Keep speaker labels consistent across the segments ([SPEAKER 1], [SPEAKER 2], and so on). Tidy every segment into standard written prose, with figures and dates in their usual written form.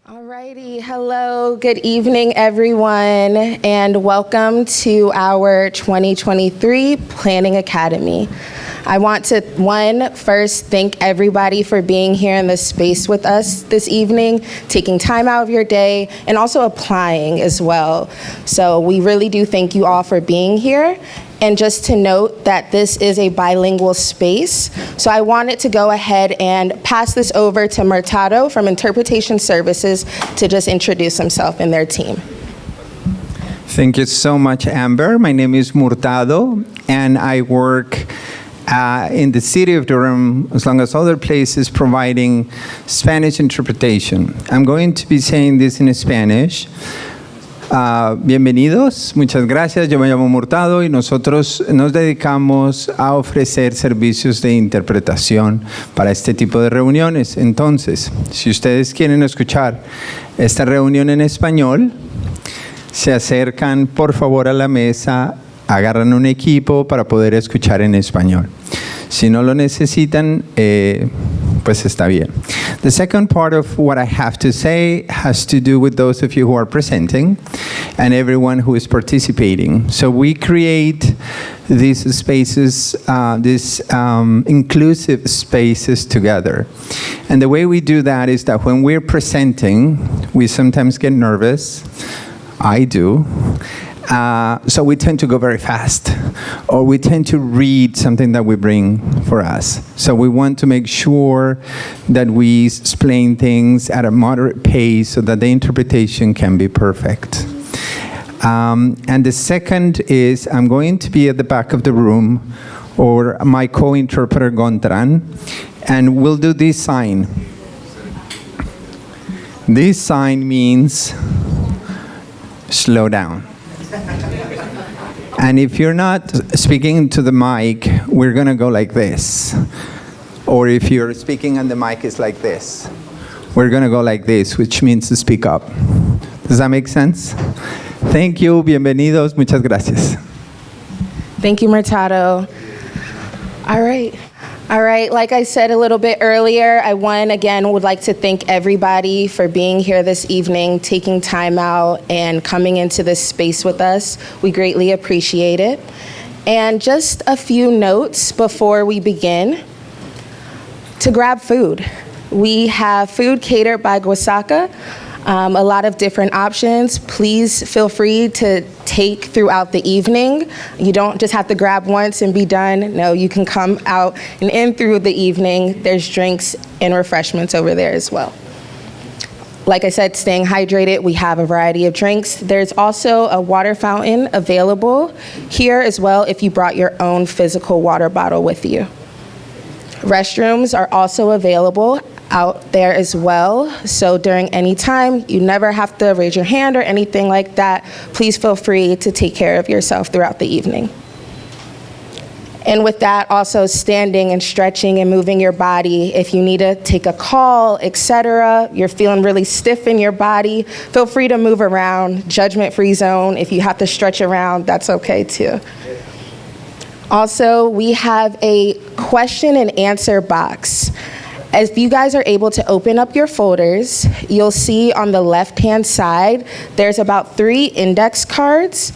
[SPEAKER 1] Alrighty, hello, good evening everyone, and welcome to our 2023 Planning Academy. I want to, first thank everybody for being here in this space with us this evening, taking time out of your day, and also applying as well. So we really do thank you all for being here. And just to note that this is a bilingual space, so I wanted to go ahead and pass this over to Murtado from Interpretation Services to just introduce himself and their team.
[SPEAKER 2] Thank you so much, Amber. My name is Murtado, and I work in the city of Durham, as long as other places, providing Spanish interpretation. I'm going to be saying this in Spanish. Bienvenidos, muchas gracias. Yo me llamo Murtado y nosotros nos dedicamos a ofrecer servicios de interpretación para este tipo de reuniones. Entonces, si ustedes quieren escuchar esta reunión en español, se acercan por favor a la mesa, agarran un equipo para poder escuchar en español. Si no lo necesitan, pues está bien. The second part of what I have to say has to do with those of you who are presenting and everyone who is participating. So we create these spaces, inclusive spaces together. And the way we do that is that when we're presenting, we sometimes get nervous. I do. So we tend to go very fast, or we tend to read something that we bring for us. So we want to make sure that we explain things at a moderate pace so that the interpretation can be perfect. And the second is I'm going to be at the back of the room, or my co-interpreter Gontran, and we'll do this sign. This sign means slow down. And if you're not speaking to the mic, we're going to go like this. Or if you're speaking and the mic is like this, we're going to go like this, which means to speak up. Does that make sense? Thank you. Bienvenidos. Muchas gracias.
[SPEAKER 1] Thank you, Murtado. All right, like I said a little bit earlier, I again would like to thank everybody for being here this evening, taking time out and coming into this space with us. We greatly appreciate it. And just a few notes before we begin. To grab food. We have food catered by Guasaca. A lot of different options. Please feel free to take throughout the evening. You don't just have to grab once and be done. No, you can come out and in through the evening. There's drinks and refreshments over there as well. Like I said, staying hydrated, we have a variety of drinks. There's also a water fountain available here as well if you brought your own physical water bottle with you. Restrooms are also available out there as well. So during any time, you never have to raise your hand or anything like that. Please feel free to take care of yourself throughout the evening. And with that, also standing and stretching and moving your body. If you need to take a call, etc., you're feeling really stiff in your body, feel free to move around, judgment-free zone. If you have to stretch around, that's okay too. Also, we have a question and answer box. If you guys are able to open up your folders, you'll see on the left-hand side, there's about 3 index cards,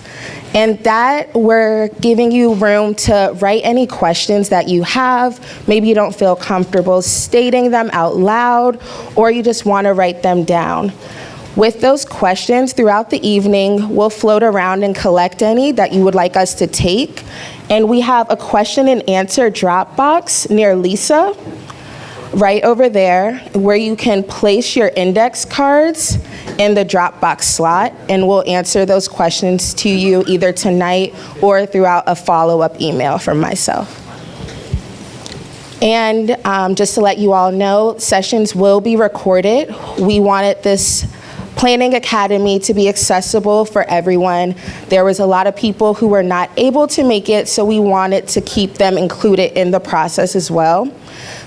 [SPEAKER 1] and that we're giving you room to write any questions that you have. Maybe you don't feel comfortable stating them out loud, or you just want to write them down. With those questions throughout the evening, we'll float around and collect any that you would like us to take. And we have a question and answer drop box near Lisa, right over there, where you can place your index cards in the Dropbox slot, and we'll answer those questions to you either tonight or throughout a follow-up email from myself. And just to let you all know, sessions will be recorded. We wanted this Planning Academy to be accessible for everyone. There was a lot of people who were not able to make it, so we wanted to keep them included in the process as well.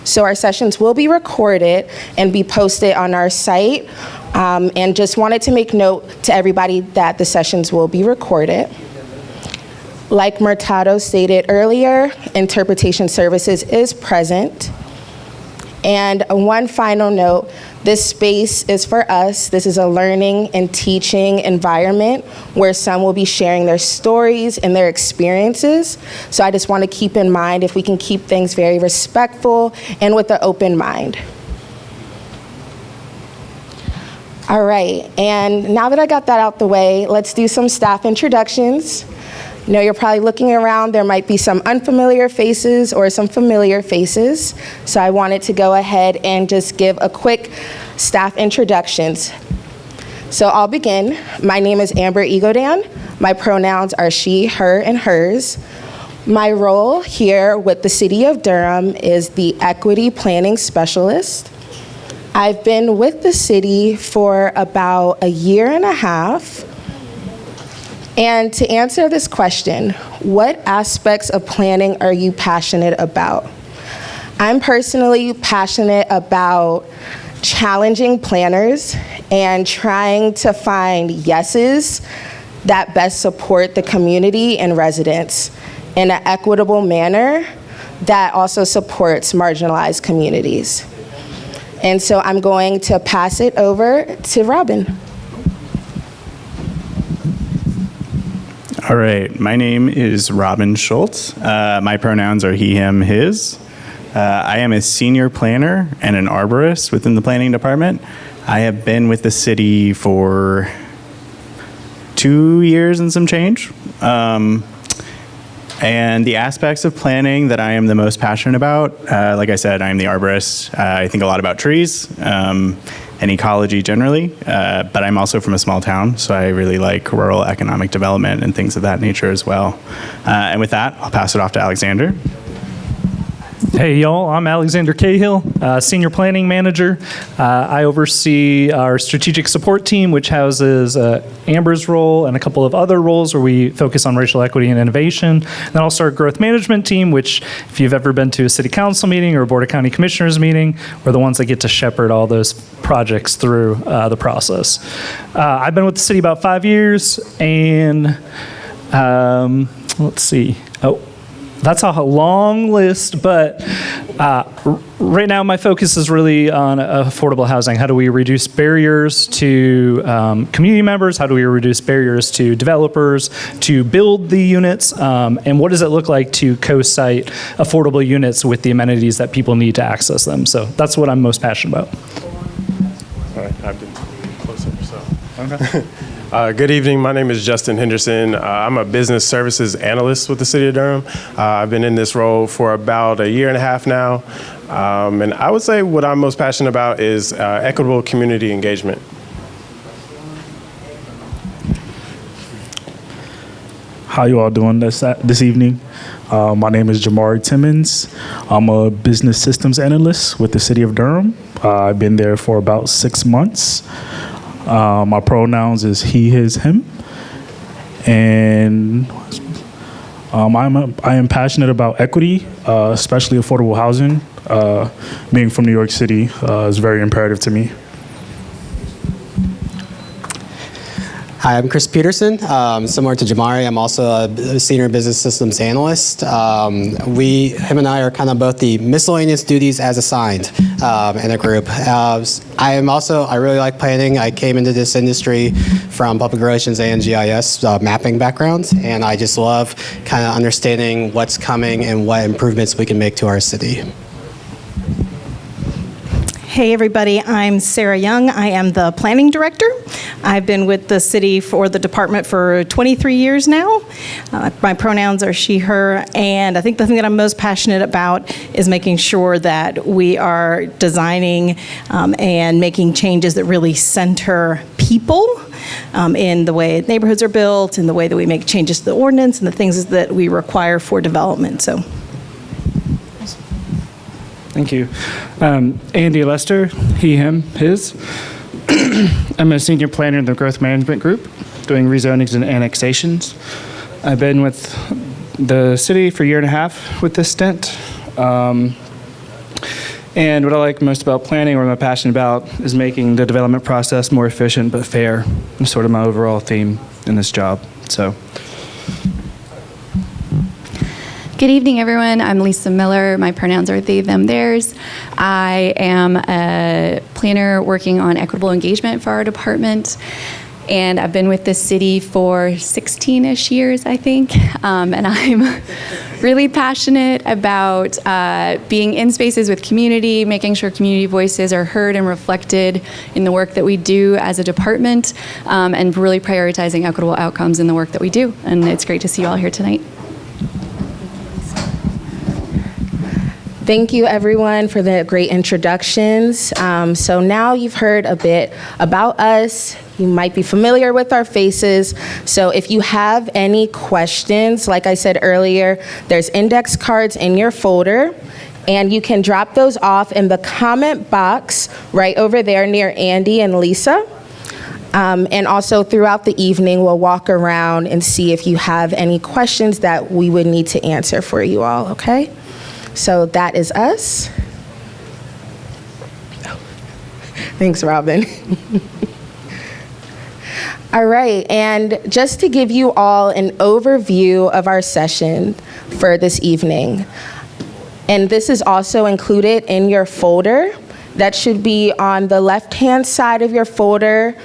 [SPEAKER 1] So our sessions will be recorded and be posted on our site. And just wanted to make note to everybody that the sessions will be recorded. Like Murtado stated earlier, Interpretation Services is present. And one final note, this space is for us. This is a learning and teaching environment where some will be sharing their stories and their experiences. So I just want to keep in mind if we can keep things very respectful and with an open mind. All right, and now that I got that out the way, let's do some staff introductions. I know you're probably looking around, there might be some unfamiliar faces or some familiar faces. So I wanted to go ahead and just give a quick staff introductions. So I'll begin. My name is Amber Egodan. My pronouns are she, her, and hers. My role here with the City of Durham is the Equity Planning Specialist. I've been with the city for about a year and a half. And to answer this question, what aspects of planning are you passionate about? I'm personally passionate about challenging planners and trying to find yeses that best support the community and residents in an equitable manner that also supports marginalized communities. And so I'm going to pass it over to Robin.
[SPEAKER 3] All right, my name is Robin Schultz. My pronouns are he, him, his. I am a senior planner and an arborist within the planning department. I have been with the city for 2 years and some change. And the aspects of planning that I am the most passionate about, like I said, I am the arborist. I think a lot about trees and ecology generally, but I'm also from a small town, so I really like rural economic development and things of that nature as well. And with that, I'll pass it off to Alexander.
[SPEAKER 4] Hey y'all, I'm Alexander Cahill, Senior Planning Manager. I oversee our strategic support team, which houses Amber's role and a couple of other roles where we focus on racial equity and innovation. Then also our growth management team, which if you've ever been to a city council meeting or a board of county commissioners meeting, we're the ones that get to shepherd all those projects through the process. I've been with the city about 5 years, and let's see. That's a long list, but right now my focus is really on affordable housing. How do we reduce barriers to community members? How do we reduce barriers to developers to build the units? And what does it look like to co-site affordable units with the amenities that people need to access them? So that's what I'm most passionate about.
[SPEAKER 5] All right, I've been closer, so. Okay. Good evening. My name is Justin Henderson. I'm a business services analyst with the City of Durham. I've been in this role for about a year and a half now. And I would say what I'm most passionate about is equitable community engagement.
[SPEAKER 6] How you all doing this evening? My name is Jamari Timmons. I'm a business systems analyst with the City of Durham. I've been there for about 6 months. My pronouns is he, his, him. And I am passionate about equity, especially affordable housing. Being from New York City is very imperative to me.
[SPEAKER 7] Hi, I'm Chris Peterson. Similar to Jamari, I'm also a senior business systems analyst. Him and I are kind of both the miscellaneous duties as assigned in a group. I really like planning. I came into this industry from public relations and GIS mapping background, and I just love kind of understanding what's coming and what improvements we can make to our city.
[SPEAKER 8] Hey everybody, I'm Sarah Young. I am the planning director. I've been with the city for the department for 23 years now. My pronouns are she, her, and I think the thing that I'm most passionate about is making sure that we are designing and making changes that really center people in the way neighborhoods are built, in the way that we make changes to the ordinance, and the things that we require for development. So.
[SPEAKER 9] Thank you. Andy Lester, he, him, his. I'm a senior planner in the growth management group, doing rezonings and annexations. I've been with the city for a year and a half with this stint. And what I like most about planning, or what I'm passionate about, is making the development process more efficient but fair. It's sort of my overall theme in this job. So.
[SPEAKER 10] Good evening, everyone. I'm Lisa Miller. My pronouns are they, them, theirs. I am a planner working on equitable engagement for our department. And I've been with this city for 16-ish years, I think. And I'm really passionate about being in spaces with community, making sure community voices are heard and reflected in the work that we do as a department, and really prioritizing equitable outcomes in the work that we do. And it's great to see you all here tonight.
[SPEAKER 1] Thank you, everyone, for the great introductions. So now you've heard a bit about us. You might be familiar with our faces. So if you have any questions, like I said earlier, there's index cards in your folder, and you can drop those off in the comment box right over there near Andy and Lisa. And also throughout the evening, we'll walk around and see if you have any questions that we would need to answer for you all, okay? So that is us. Thanks, Robin. All right, and just to give you all an overview of our session for this evening, and this is also included in your folder. That should be on the left-hand side of your folder.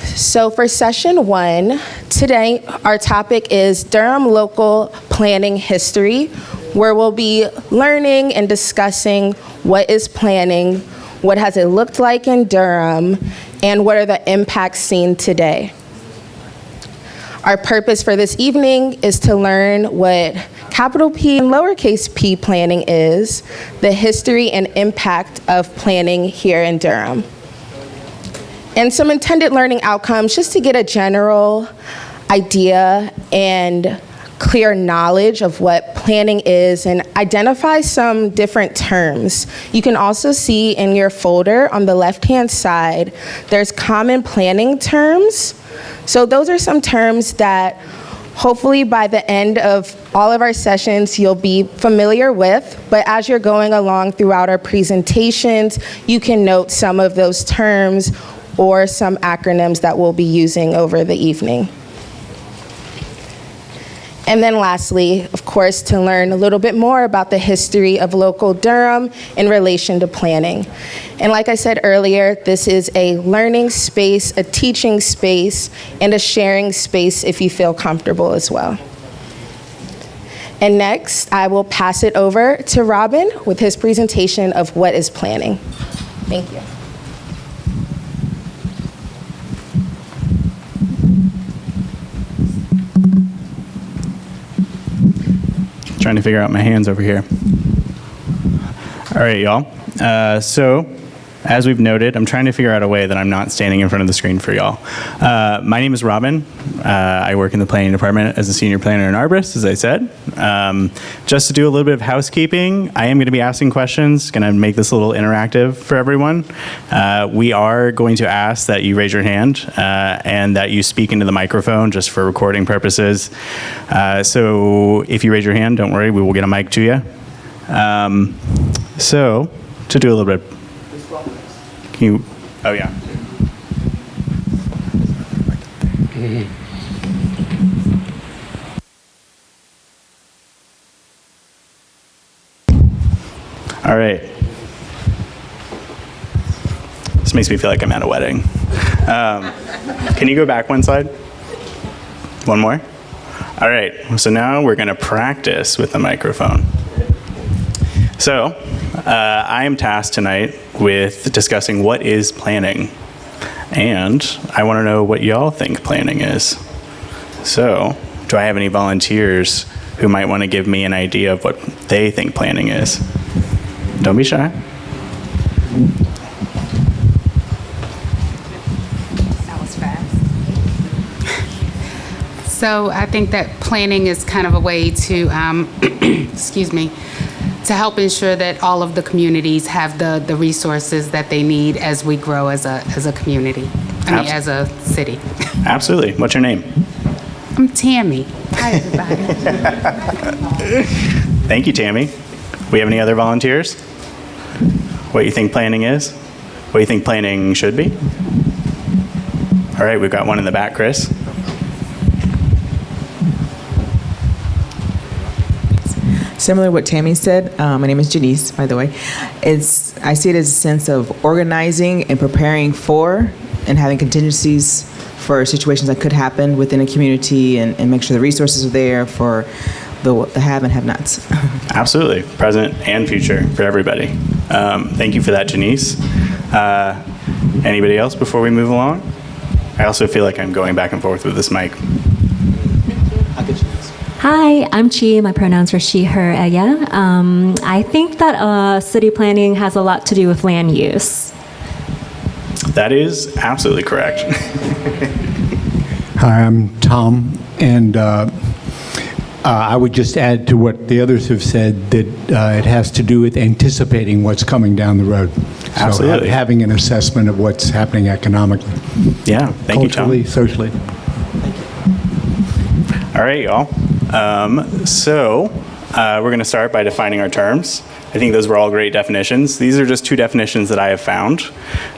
[SPEAKER 1] So for session 1, today our topic is Durham local planning history, where we'll be learning and discussing what is planning, what has it looked like in Durham, and what are the impacts seen today. Our purpose for this evening is to learn what capital P and lowercase p planning is, the history and impact of planning here in Durham. And some intended learning outcomes, just to get a general idea and clear knowledge of what planning is and identify some different terms. You can also see in your folder on the left-hand side, there's common planning terms. So those are some terms that hopefully by the end of all of our sessions, you'll be familiar with, but as you're going along throughout our presentations, you can note some of those terms or some acronyms that we'll be using over the evening. And then lastly, of course, to learn a little bit more about the history of local Durham in relation to planning. And like I said earlier, this is a learning space, a teaching space, and a sharing space if you feel comfortable as well. And next, I will pass it over to Robin with his presentation of what is planning. Thank you.
[SPEAKER 3] Trying to figure out my hands over here. All right, y'all. So, as we've noted, I'm trying to figure out a way that I'm not standing in front of the screen for y'all. My name is Robin. I work in the planning department as a senior planner and arborist, as I said. Just to do a little bit of housekeeping, I am going to be asking questions, going to make this a little interactive for everyone. We are going to ask that you raise your hand and that you speak into the microphone just for recording purposes. So if you raise your hand, don't worry, we will get a mic to you. So to do a little bit, can you, oh yeah. All right. This makes me feel like I'm at a wedding. Can you go back one slide? One more? All right, so now we're gonna practice with the microphone. So, I am tasked tonight with discussing what is planning. And I wanna know what y'all think planning is. So, do I have any volunteers who might wanna give me an idea of what they think planning is? Don't be shy.
[SPEAKER 11] That was fast. So I think that planning is kind of a way to, excuse me, to help ensure that all of the communities have the resources that they need as we grow as a community, as a city.
[SPEAKER 3] Absolutely. What's your name?
[SPEAKER 11] I'm Tammy. Hi, everybody.
[SPEAKER 3] Thank you, Tammy. We have any other volunteers? What you think planning is? What you think planning should be? All right, we've got one in the back, Chris.
[SPEAKER 12] Similar to what Tammy said, my name is Janice, by the way. I see it as a sense of organizing and preparing for and having contingencies for situations that could happen within a community and make sure the resources are there for the have and have-nots.
[SPEAKER 3] Absolutely, present and future for everybody. Thank you for that, Janice. Anybody else before we move along? I also feel like I'm going back and forth with this mic.
[SPEAKER 13] Hi, I'm Chi. My pronouns are she, her, ella. I think that city planning has a lot to do with land use.
[SPEAKER 3] That is absolutely correct.
[SPEAKER 14] Hi, I'm Tom, and I would just add to what the others have said that it has to do with anticipating what's coming down the road.
[SPEAKER 3] Absolutely.
[SPEAKER 14] So having an assessment of what's happening economically.
[SPEAKER 3] Yeah, thank you, Tom.
[SPEAKER 14] Culturally, socially.
[SPEAKER 3] All right, y'all. We're going to start by defining our terms. I think those were all great definitions. These are just two definitions that I have found.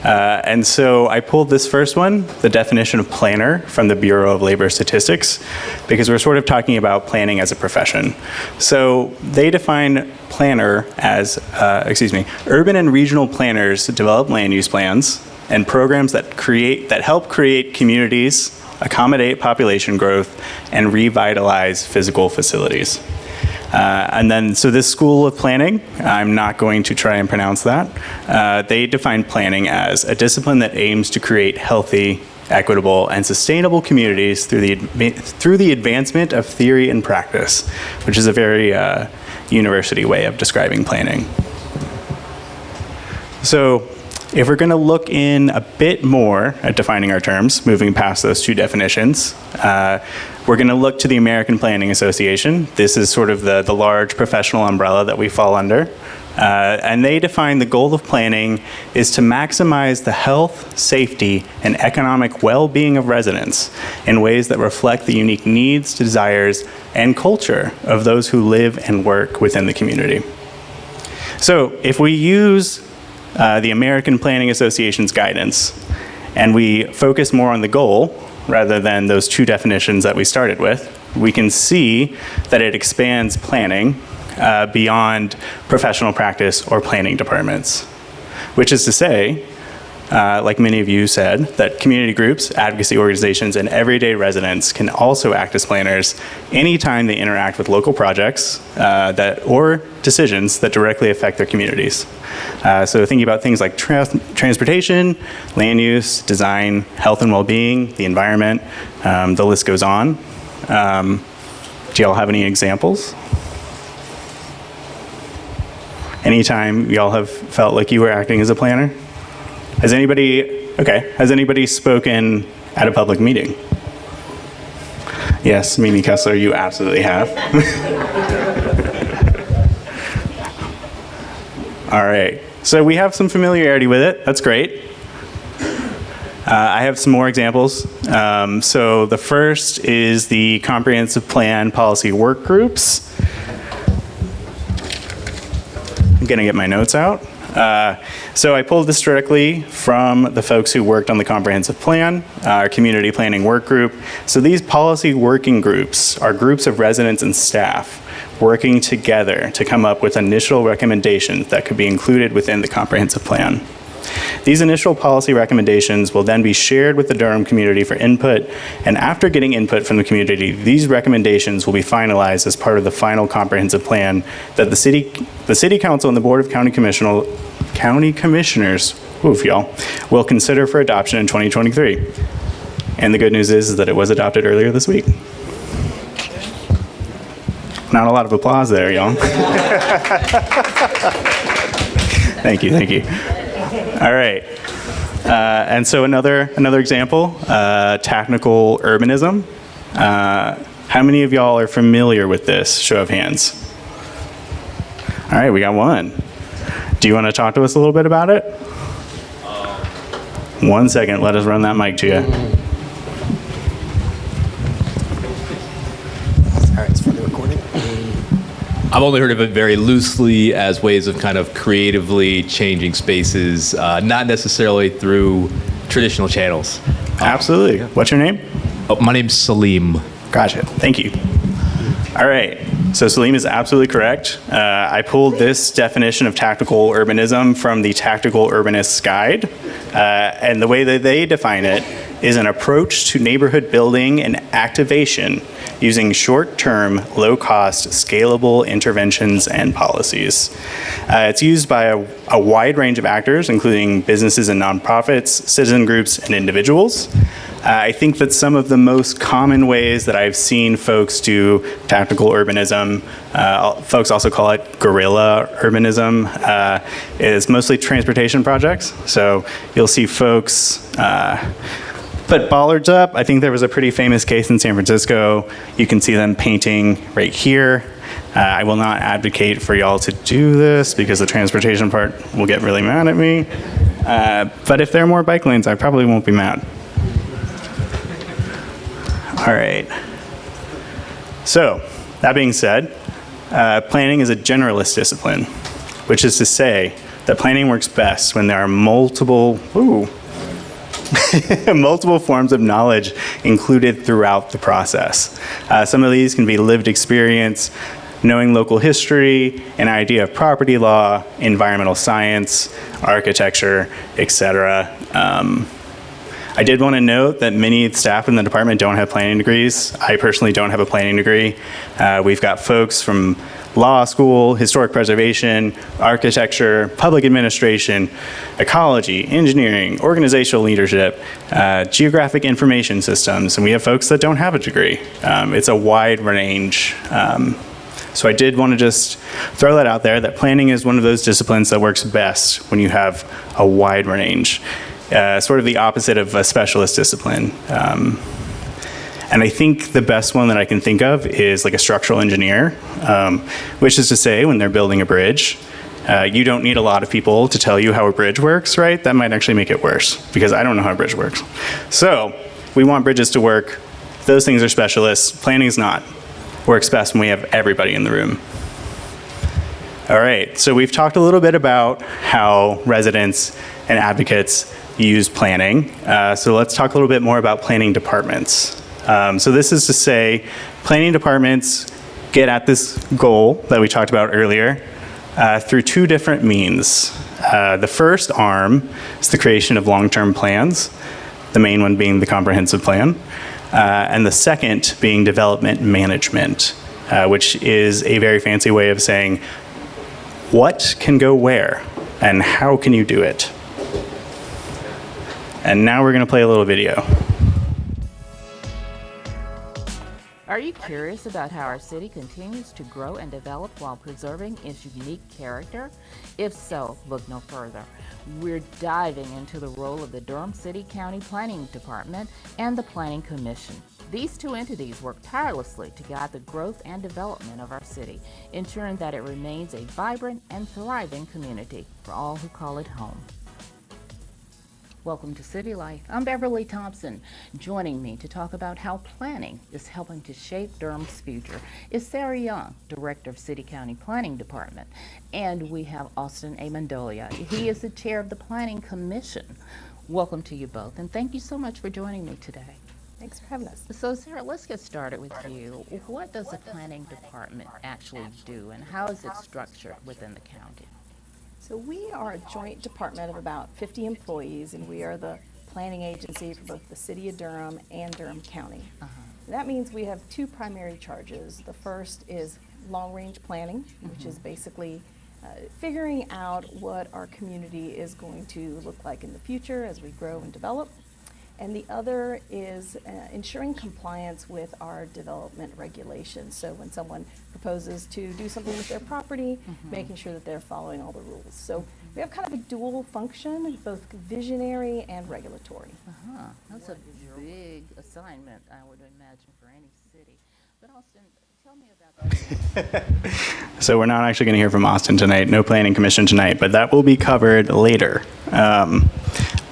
[SPEAKER 3] And so I pulled this first one, the definition of planner, from the Bureau of Labor Statistics, because we're sort of talking about planning as a profession. So they define planner as, urban and regional planners develop land use plans and programs that help create communities, accommodate population growth, and revitalize physical facilities. So this school of planning, I'm not going to try and pronounce that. They define planning as a discipline that aims to create healthy, equitable, and sustainable communities through the advancement of theory and practice, which is a very university way of describing planning. So if we're going to look in a bit more at defining our terms, moving past those two definitions, we're going to look to the American Planning Association. This is sort of the large professional umbrella that we fall under. And they define the goal of planning is to maximize the health, safety, and economic well-being of residents in ways that reflect the unique needs, desires, and culture of those who live and work within the community. So if we use the American Planning Association's guidance, and we focus more on the goal rather than those two definitions that we started with, we can see that it expands planning beyond professional practice or planning departments, which is to say, like many of you said, that community groups, advocacy organizations, and everyday residents can also act as planners anytime they interact with local projects or decisions that directly affect their communities. So thinking about things like transportation, land use, design, health and well-being, the environment, the list goes on. Do y'all have any examples? Anytime y'all have felt like you were acting as a planner? Has anybody spoken at a public meeting? Yes, Mimi Kessler, you absolutely have. All right, so we have some familiarity with it. That's great. I have some more examples. So the first is the Comprehensive Plan Policy Work Groups. I'm gonna get my notes out. So I pulled this directly from the folks who worked on the comprehensive plan, our community planning work group. So these policy working groups are groups of residents and staff working together to come up with initial recommendations that could be included within the comprehensive plan. These initial policy recommendations will then be shared with the Durham community for input, and after getting input from the community, these recommendations will be finalized as part of the final comprehensive plan that the City Council and the Board of County Commissioners, will consider for adoption in 2023. And the good news is that it was adopted earlier this week. Not a lot of applause there, y'all. Thank you. All right. And so another example, technical urbanism. How many of y'all are familiar with this? Show of hands. All right, we got one. Do you want to talk to us a little bit about it? 1 second, let us run that mic to you.
[SPEAKER 7] All right, it's for the recording.
[SPEAKER 15] I've only heard of it very loosely as ways of kind of creatively changing spaces, not necessarily through traditional channels.
[SPEAKER 3] Absolutely. What's your name?
[SPEAKER 15] Oh, my name's Salim.
[SPEAKER 3] Gotcha. Thank you. All right. So Salim is absolutely correct. I pulled this definition of tactical urbanism from the Tactical Urbanist's Guide. And the way that they define it is an approach to neighborhood building and activation using short-term, low-cost, scalable interventions and policies. It's used by a wide range of actors, including businesses and nonprofits, citizen groups, and individuals. I think that some of the most common ways that I've seen folks do tactical urbanism, folks also call it guerrilla urbanism, is mostly transportation projects. So you'll see folks put bollards up. I think there was a pretty famous case in San Francisco. You can see them painting right here. I will not advocate for y'all to do this because the transportation part will get really mad at me. But if there are more bike lanes, I probably won't be mad. All right. So, that being said, planning is a generalist discipline, which is to say that planning works best when there are multiple forms of knowledge included throughout the process. Some of these can be lived experience, knowing local history, an idea of property law, environmental science, architecture, etc. I did want to note that many staff in the department don't have planning degrees. I personally don't have a planning degree. We've got folks from law school, historic preservation, architecture, public administration, ecology, engineering, organizational leadership, geographic information systems, and we have folks that don't have a degree. It's a wide range. So I did want to just throw that out there, that planning is one of those disciplines that works best when you have a wide range. Sort of the opposite of a specialist discipline. And I think the best one that I can think of is like a structural engineer, which is to say when they're building a bridge, you don't need a lot of people to tell you how a bridge works, right? That might actually make it worse because I don't know how a bridge works. So we want bridges to work. Those things are specialists. Planning is not. Works best when we have everybody in the room. All right, so we've talked a little bit about how residents and advocates use planning. So let's talk a little bit more about planning departments. So this is to say, planning departments get at this goal that we talked about earlier through two different means. The first arm is the creation of long-term plans, the main one being the comprehensive plan, and the second being development management, which is a very fancy way of saying what can go where and how can you do it. And now we're going to play a little video.
[SPEAKER 16] Are you curious about how our city continues to grow and develop while preserving its unique character? If so, look no further. We're diving into the role of the Durham City County Planning Department and the Planning Commission. These two entities work tirelessly to guide the growth and development of our city, ensuring that it remains a vibrant and thriving community for all who call it home. Welcome to City Life. I'm Beverly Thompson. Joining me to talk about how planning is helping to shape Durham's future is Sarah Young, Director of City County Planning Department. And we have Austin A. Mendolia. He is the Chair of the Planning Commission. Welcome to you both, and thank you so much for joining me today.
[SPEAKER 8] Thanks for having us.
[SPEAKER 16] So Sarah, let's get started with you. What does the Planning Department actually do, and how is it structured within the county?
[SPEAKER 8] So we are a joint department of about 50 employees, and we are the planning agency for both the city of Durham and Durham County. That means we have two primary charges. The first is long-range planning, which is basically figuring out what our community is going to look like in the future as we grow and develop. And the other is ensuring compliance with our development regulations. So when someone proposes to do something with their property, making sure that they're following all the rules. So we have kind of a dual function, both visionary and regulatory.
[SPEAKER 16] That's a big assignment, I would imagine, for any city. But Austin, tell me about that.
[SPEAKER 3] So we're not actually going to hear from Austin tonight, no planning commission tonight, but that will be covered later.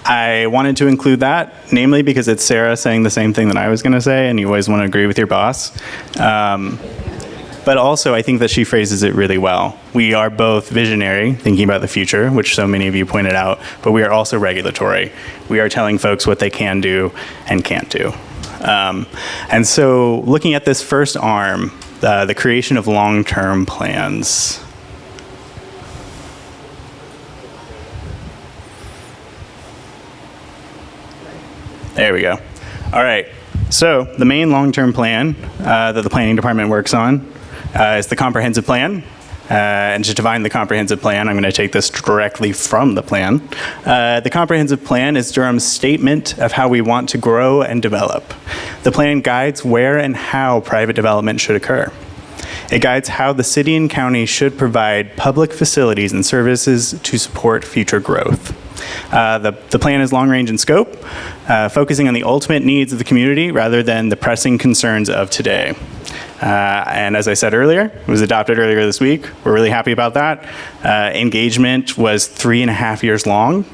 [SPEAKER 3] I wanted to include that, namely because it's Sarah saying the same thing that I was going to say, and you always want to agree with your boss. But also, I think that she phrases it really well. We are both visionary, thinking about the future, which so many of you pointed out, but we are also regulatory. We are telling folks what they can do and can't do. And so looking at this first arm, the creation of long-term plans. There we go. All right. So the main long-term plan that the planning department works on is the comprehensive plan. And to define the comprehensive plan, I'm going to take this directly from the plan. The comprehensive plan is Durham's statement of how we want to grow and develop. The plan guides where and how private development should occur. It guides how the city and county should provide public facilities and services to support future growth. The plan is long-range in scope, focusing on the ultimate needs of the community rather than the pressing concerns of today. And as I said earlier, it was adopted earlier this week. We're really happy about that. Engagement was 3.5 years long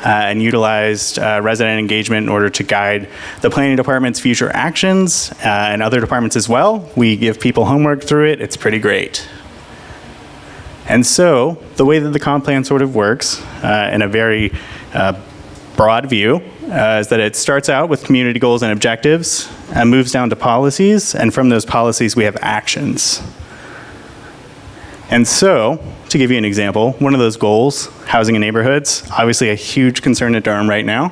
[SPEAKER 3] and utilized resident engagement in order to guide the planning department's future actions and other departments as well. We give people homework through it. It's pretty great. And so the way that the comp plan sort of works in a very broad view is that it starts out with community goals and objectives and moves down to policies, and from those policies we have actions. And so, to give you an example, one of those goals, housing in neighborhoods, obviously a huge concern at Durham right now.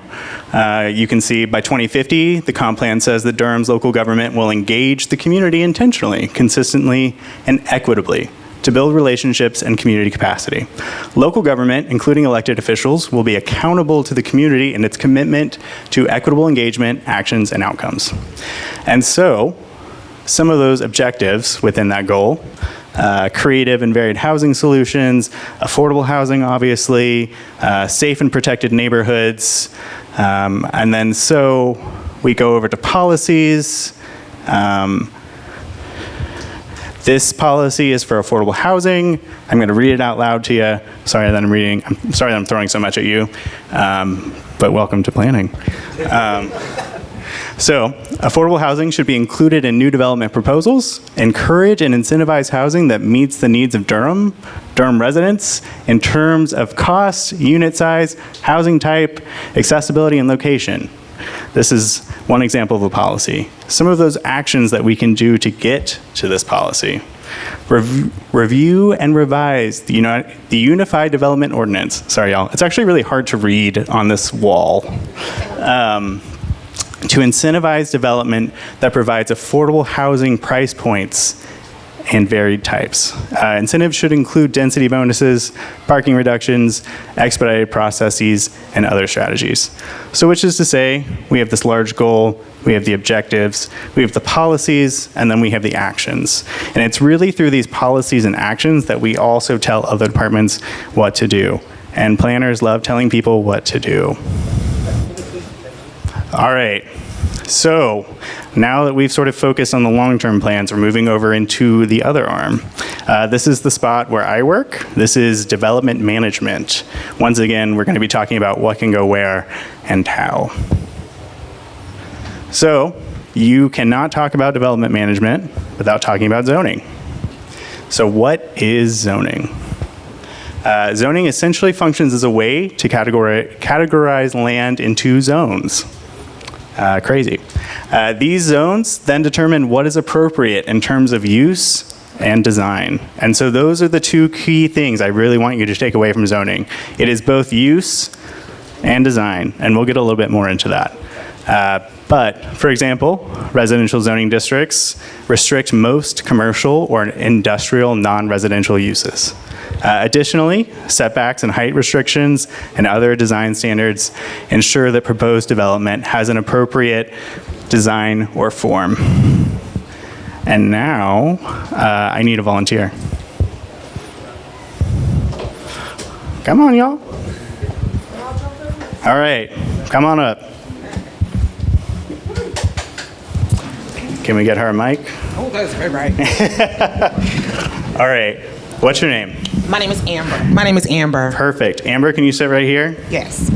[SPEAKER 3] You can see by 2050, the comp plan says that Durham's local government will engage the community intentionally, consistently, and equitably to build relationships and community capacity. Local government, including elected officials, will be accountable to the community in its commitment to equitable engagement, actions, and outcomes. And so, some of those objectives within that goal, creative and varied housing solutions, affordable housing, obviously, safe and protected neighborhoods, and then so we go over to policies. This policy is for affordable housing. I'm going to read it out loud to you. Sorry that I'm throwing so much at you, but welcome to planning. So, affordable housing should be included in new development proposals, encourage and incentivize housing that meets the needs of Durham residents in terms of cost, unit size, housing type, accessibility, and location. This is one example of a policy. Some of those actions that we can do to get to this policy. Review and revise the Unified Development Ordinance. Sorry, y'all. It's actually really hard to read on this wall. To incentivize development that provides affordable housing price points and varied types. Incentives should include density bonuses, parking reductions, expedited processes, and other strategies. So which is to say, we have this large goal, we have the objectives, we have the policies, and then we have the actions. And it's really through these policies and actions that we also tell other departments what to do. And planners love telling people what to do. All right. So now that we've sort of focused on the long-term plans, we're moving over into the other arm. This is the spot where I work. This is development management. Once again, we're going to be talking about what can go where and how. So you cannot talk about development management without talking about zoning. So what is zoning? Zoning essentially functions as a way to categorize land into zones. Crazy. These zones then determine what is appropriate in terms of use and design. And so those are the two key things I really want you to take away from zoning. It is both use and design, and we'll get a little bit more into that. But, for example, residential zoning districts restrict most commercial or industrial non-residential uses. Additionally, setbacks and height restrictions and other design standards ensure that proposed development has an appropriate design or form. And now, I need a volunteer. Come on, y'all. All right, come on up. Can we get her a mic?
[SPEAKER 17] Oh, that's very right.
[SPEAKER 3] All right, what's your name?
[SPEAKER 17] My name is Amber. My name is Amber.
[SPEAKER 3] Perfect. Amber, can you sit right here?
[SPEAKER 17] Yes.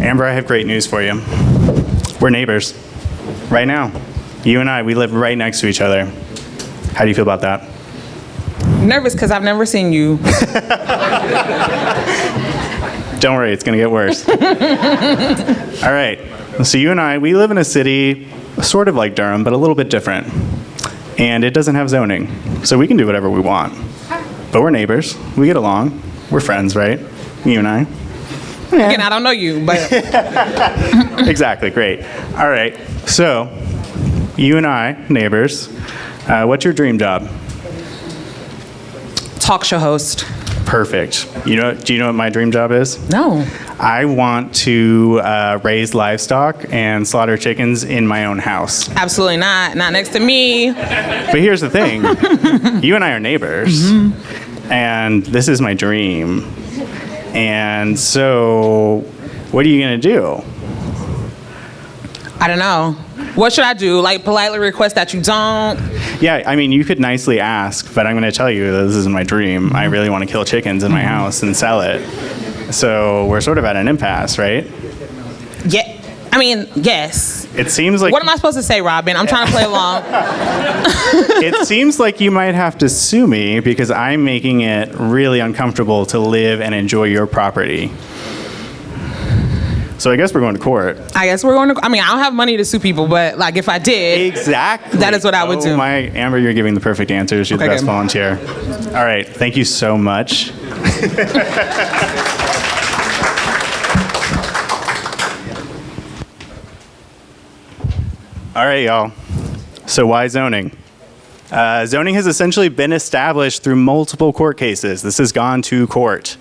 [SPEAKER 3] Amber, I have great news for you. We're neighbors. Right now. You and I, we live right next to each other. How do you feel about that?
[SPEAKER 17] Nervous because I've never seen you.
[SPEAKER 3] Don't worry, it's going to get worse. All right. So you and I, we live in a city sort of like Durham, but a little bit different. And it doesn't have zoning, so we can do whatever we want. But we're neighbors. We get along. We're friends, right? You and I. Yeah.
[SPEAKER 17] Again, I don't know you, but
[SPEAKER 3] Exactly, great. All right, so you and I, neighbors, what's your dream job?
[SPEAKER 17] talk show host.
[SPEAKER 3] Perfect. Do you know what my dream job is?
[SPEAKER 17] No.
[SPEAKER 3] I want to raise livestock and slaughter chickens in my own house.
[SPEAKER 17] Absolutely not. Not next to me.
[SPEAKER 3] But here's the thing. You and I are neighbors. And this is my dream. And so, what are you going to do?
[SPEAKER 17] I don't know. What should I do? Like politely request that you don't?
[SPEAKER 3] Yeah, I mean, you could nicely ask, but I'm going to tell you that this is my dream. I really want to kill chickens in my house and sell it. So we're sort of at an impasse, right?
[SPEAKER 17] Yeah. I mean, yes.
[SPEAKER 3] It seems like...
[SPEAKER 17] What am I supposed to say, Robin? I'm trying to play along.
[SPEAKER 3] It seems like you might have to sue me because I'm making it really uncomfortable to live and enjoy your property. So I guess we're going to court.
[SPEAKER 17] I guess we're going to... I mean, I don't have money to sue people, but like if I did...
[SPEAKER 3] Exactly.
[SPEAKER 17] That is what I would do.
[SPEAKER 3] Amber, you're giving the perfect answers. You're the best volunteer. All right. Thank you so much. All right, y'all. So why zoning? Zoning has essentially been established through multiple court cases. This has gone to court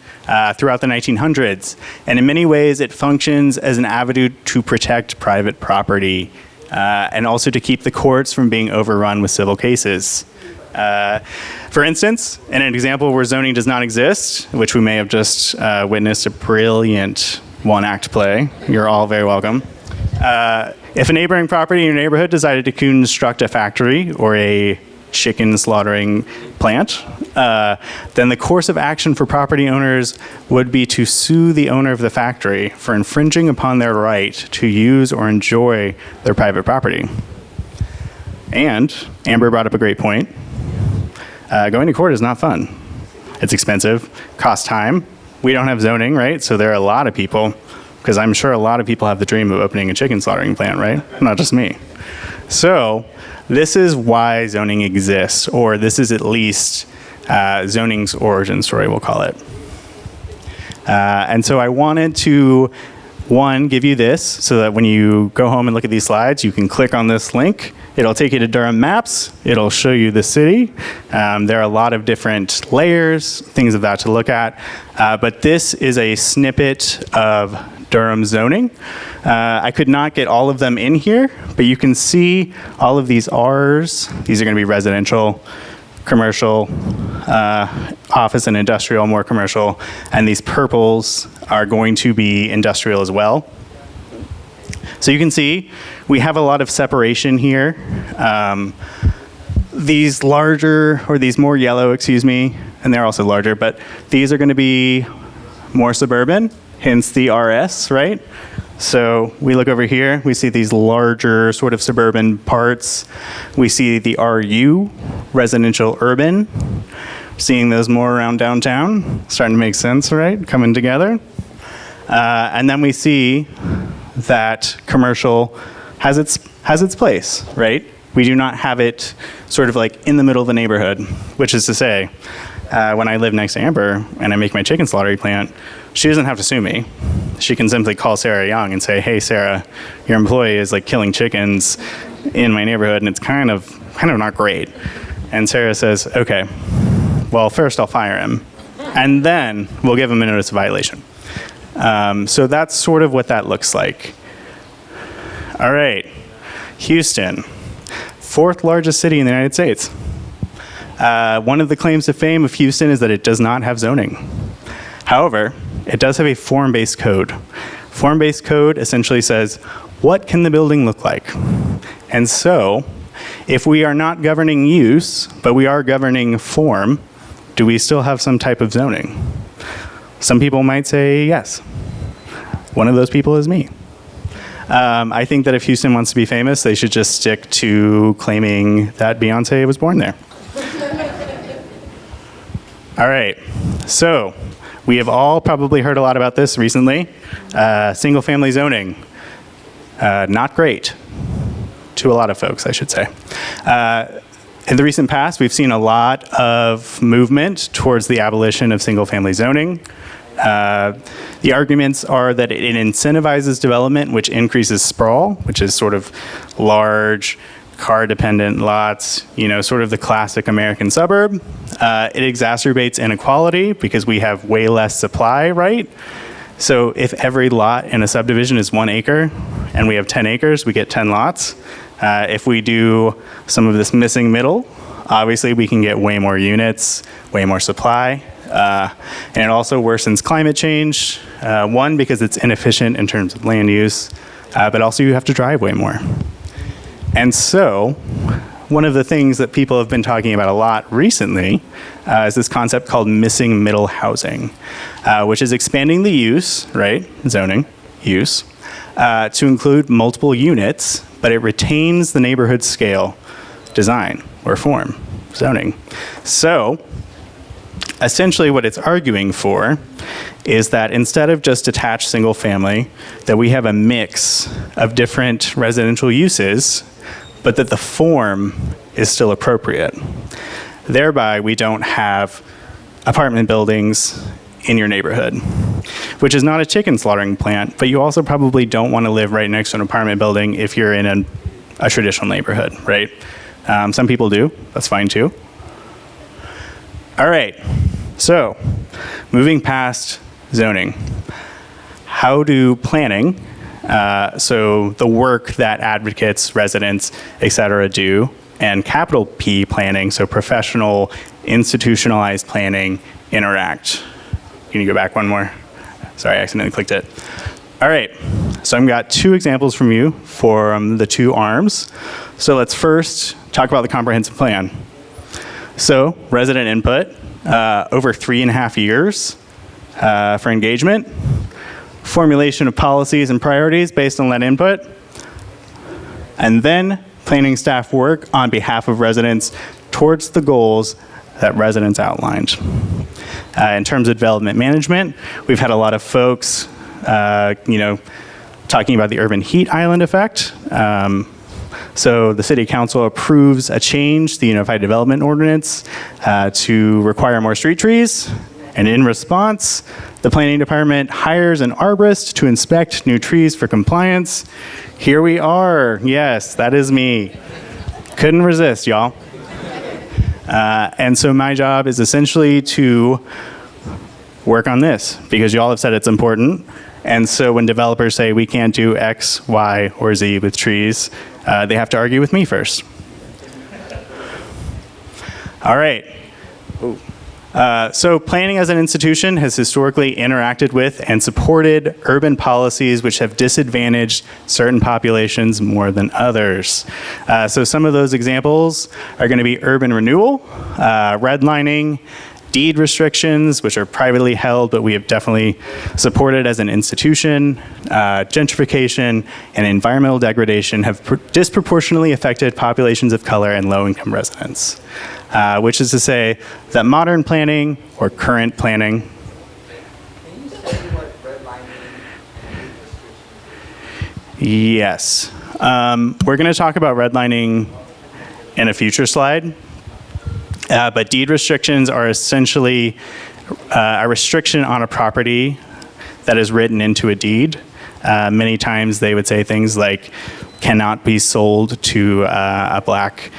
[SPEAKER 3] throughout the 1900s. And in many ways, it functions as an avenue to protect private property and also to keep the courts from being overrun with civil cases. For instance, in an example where zoning does not exist, which we may have just witnessed a brilliant one-act play, you're all very welcome. If a neighboring property in your neighborhood decided to construct a factory or a chicken slaughtering plant, then the course of action for property owners would be to sue the owner of the factory for infringing upon their right to use or enjoy their private property. And Amber brought up a great point. Going to court is not fun. It's expensive, costs time. We don't have zoning, right? So there are a lot of people, because I'm sure a lot of people have the dream of opening a chicken slaughtering plant, right? Not just me. So this is why zoning exists, or this is at least zoning's origin story, we'll call it. And so I wanted to, one, give you this so that when you go home and look at these slides, you can click on this link. It'll take you to Durham Maps. It'll show you the city. There are a lot of different layers, things of that to look at. But this is a snippet of Durham zoning. I could not get all of them in here, but you can see all of these R's. These are going to be residential, commercial, office and industrial, more commercial, and these purples are going to be industrial as well. So you can see we have a lot of separation here. These larger, or these more yellow, excuse me, and they're also larger, but these are going to be more suburban, hence the RS, right? So we look over here, we see these larger sort of suburban parts. We see the RU, residential urban, seeing those more around downtown, starting to make sense, right? Coming together. And then we see that commercial has its place, right? We do not have it sort of like in the middle of the neighborhood, which is to say, when I live next to Amber and I make my chicken slaughtering plant, she doesn't have to sue me. She can simply call Sarah Young and say, hey, Sarah, your employee is like killing chickens in my neighborhood and it's kind of not great. And Sarah says, okay, well, first I'll fire him and then we'll give him a notice of violation. So that's sort of what that looks like. All right, Houston, fourth largest city in the United States. One of the claims to fame of Houston is that it does not have zoning. However, it does have a form-based code. Form-based code essentially says, what can the building look like? And so, if we are not governing use, but we are governing form, do we still have some type of zoning? Some people might say yes. One of those people is me. I think that if Houston wants to be famous, they should just stick to claiming that Beyonce was born there. All right, so we have all probably heard a lot about this recently. Single-family zoning, not great. to a lot of folks, I should say. In the recent past, we've seen a lot of movement towards the abolition of single-family zoning. The arguments are that it incentivizes development, which increases sprawl, which is sort of large, car-dependent lots, sort of the classic American suburb. It exacerbates inequality because we have way less supply, right? So if every lot in a subdivision is 1 acre and we have 10 acres, we get 10 lots. If we do some of this missing middle, obviously we can get way more units, way more supply. And it also worsens climate change. One, because it's inefficient in terms of land use, but also you have to drive way more. And so, one of the things that people have been talking about a lot recently is this concept called missing middle housing, which is expanding the use, right, zoning, use, to include multiple units, but it retains the neighborhood scale, design, or form, zoning. So, essentially what it's arguing for is that instead of just detached single family, that we have a mix of different residential uses, but that the form is still appropriate. Thereby, we don't have apartment buildings in your neighborhood, which is not a chicken slaughtering plant, but you also probably don't want to live right next to an apartment building if you're in a traditional neighborhood, right? Some people do, that's fine too. All right, so moving past zoning, how do planning, so the work that advocates, residents, et cetera do, and capital P planning, so professional, institutionalized planning, interact? Can you go back one more? Sorry, I accidentally clicked it. All right, so I've got 2 examples from you from the 2 arms. So let's first talk about the comprehensive plan. So resident input, over 3.5 years for engagement, formulation of policies and priorities based on that input, and then planning staff work on behalf of residents towards the goals that residents outlined. In terms of development management, we've had a lot of folks, talking about the urban heat island effect. So the City Council approves a change to the Unified Development Ordinance to require more street trees. And in response, the Planning Department hires an arborist to inspect new trees for compliance. Here we are. Yes, that is me. Couldn't resist, y'all. And so my job is essentially to work on this because y'all have said it's important. And so when developers say we can't do X, Y, or Z with trees, they have to argue with me first. All right. So planning as an institution has historically interacted with and supported urban policies which have disadvantaged certain populations more than others. So some of those examples are going to be urban renewal, redlining, deed restrictions, which are privately held, but we have definitely supported as an institution, gentrification, and environmental degradation have disproportionately affected populations of color and low-income residents. Which is to say that modern planning or current planning. Yes. We're going to talk about redlining in a future slide. But deed restrictions are essentially a restriction on a property that is written into a deed. Many times they would say things like cannot be sold to a black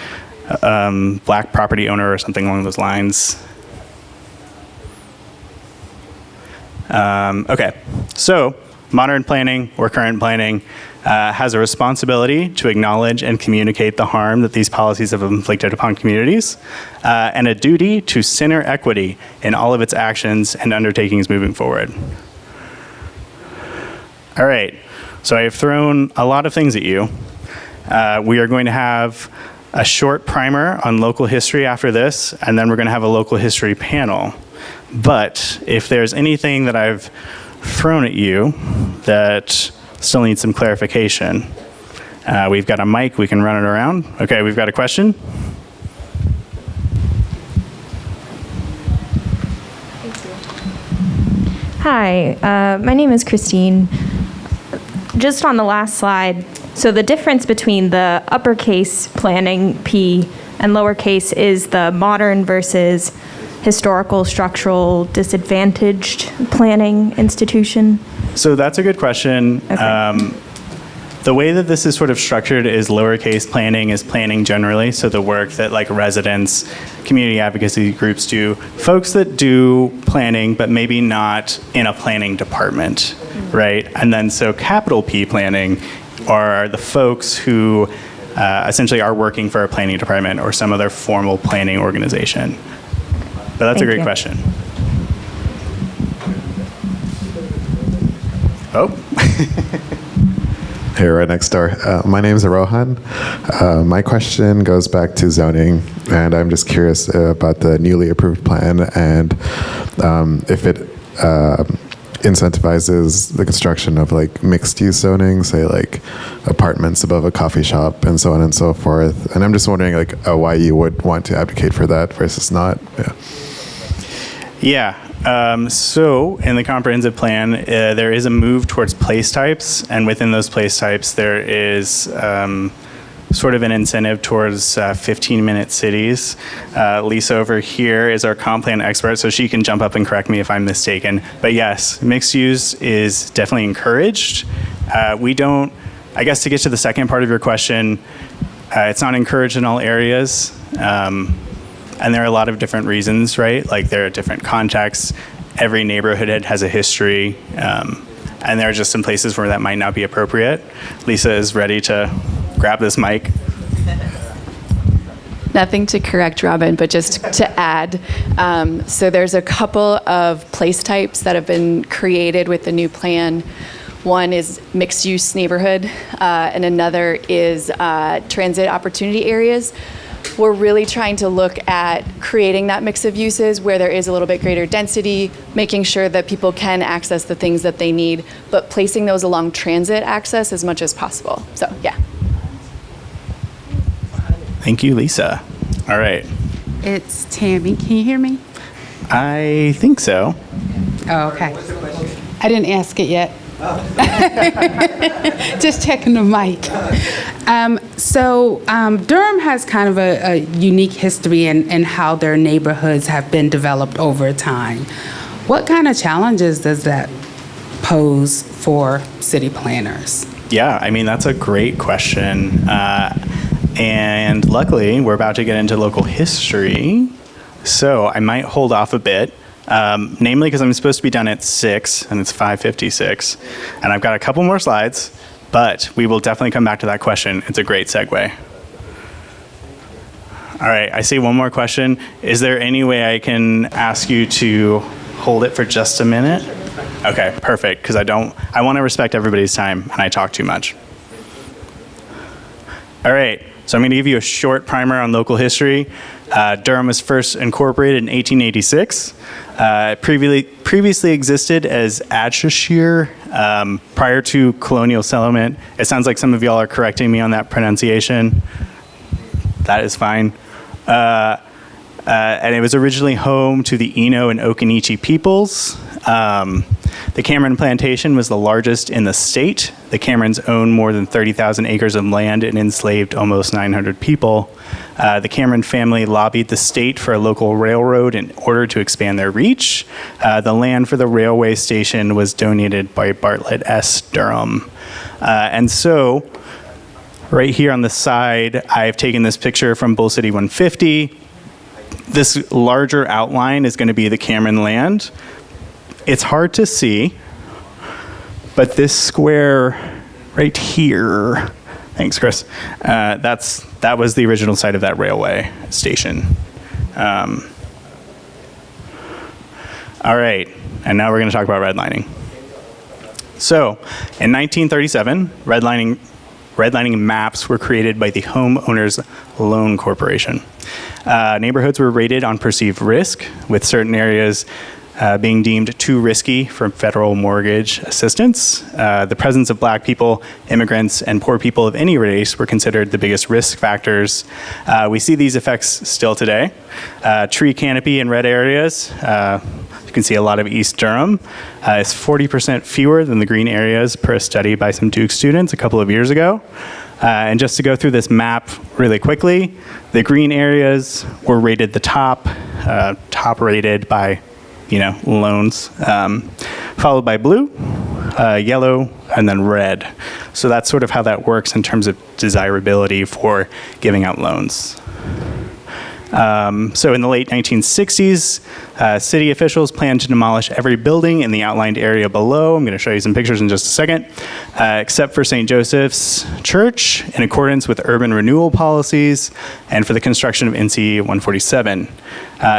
[SPEAKER 3] property owner or something along those lines. Okay, so modern planning or current planning has a responsibility to acknowledge and communicate the harm that these policies have inflicted upon communities, and a duty to center equity in all of its actions and undertakings moving forward. All right, so I have thrown a lot of things at you. We are going to have a short primer on local history after this, and then we're going to have a local history panel. But if there's anything that I've thrown at you that still needs some clarification, we've got a mic, we can run it around. Okay, we've got a question.
[SPEAKER 18] Hi, my name is Christine. Just on the last slide, So the difference between the uppercase planning P and lowercase is the modern versus historical structural disadvantaged planning institution.
[SPEAKER 3] So that's a good question. The way that this is sort of structured is lowercase planning is planning generally. So the work that like residents, community advocacy groups do, folks that do planning, but maybe not in a planning department, right? And then so capital P planning are the folks who essentially are working for a planning department or some other formal planning organization. But that's a great question. Oh.
[SPEAKER 19] Hey, right next door. My name is Rohan. My question goes back to zoning, and I'm just curious about the newly approved plan and if it incentivizes the construction of like mixed-use zoning, say like apartments above a coffee shop and so on and so forth. And I'm just wondering like why you would want to advocate for that versus not.
[SPEAKER 3] Yeah. So in the comprehensive plan, there is a move towards place types, and within those place types, there is sort of an incentive towards 15-minute cities. Lisa over here is our comp plan expert, so she can jump up and correct me if I'm mistaken. But yes, mixed use is definitely encouraged. We don't, I guess to get to the second part of your question, it's not encouraged in all areas. And there are a lot of different reasons, right? Like there are different contexts. Every neighborhood has a history. And there are just some places where that might not be appropriate. Lisa is ready to grab this mic.
[SPEAKER 10] Nothing to correct Robin, but just to add. So there's a couple of place types that have been created with the new plan. One is mixed-use neighborhood, and another is transit opportunity areas. We're really trying to look at creating that mix of uses where there is a little bit greater density, making sure that people can access the things that they need, but placing those along transit access as much as possible. So, yeah.
[SPEAKER 3] Thank you, Lisa. All right.
[SPEAKER 11] It's Tammy. Can you hear me?
[SPEAKER 3] I think so.
[SPEAKER 11] Oh, okay. I didn't ask it yet. Just checking the mic. Durham has kind of a unique history in how their neighborhoods have been developed over time. What kind of challenges does that pose for city planners?
[SPEAKER 3] Yeah, I mean, that's a great question. And luckily, we're about to get into local history, so I might hold off a bit. Namely because I'm supposed to be done at 6 and it's 5:56, and I've got a couple more slides, but we will definitely come back to that question. It's a great segue. All right, I see one more question. Is there any way I can ask you to hold it for just a minute? Okay, perfect, because I want to respect everybody's time and I talk too much. All right, so I'm going to give you a short primer on local history. Durham was first incorporated in 1886. Previously existed as Adshire prior to colonial settlement. It sounds like some of y'all are correcting me on that pronunciation. That is fine. And it was originally home to the Eno and Occaneechi peoples. The Cameron Plantation was the largest in the state. The Camerons owned more than 30,000 acres of land and enslaved almost 900 people. The Cameron family lobbied the state for a local railroad in order to expand their reach. The land for the railway station was donated by Bartlett S. Durham. And so, right here on the side, I've taken this picture from Bull City 150. This larger outline is going to be the Cameron land. It's hard to see, but this square right here, thanks, Chris, that was the original site of that railway station. All right, and now we're going to talk about redlining. So, in 1937, redlining maps were created by the Homeowners Loan Corporation. Neighborhoods were rated on perceived risk, with certain areas being deemed too risky for federal mortgage assistance. The presence of black people, immigrants, and poor people of any race were considered the biggest risk factors. We see these effects still today. Tree canopy in red areas You can see a lot of East Durham. It's 40% fewer than the green areas per a study by some Duke students a couple of years ago. And just to go through this map really quickly, the green areas were rated the top rated by, loans, followed by blue, yellow, and then red. So that's sort of how that works in terms of desirability for giving out loans. So in the late 1960s, city officials planned to demolish every building in the outlined area below. I'm going to show you some pictures in just a second, except for St. Joseph's Church, in accordance with urban renewal policies and for the construction of NC 147.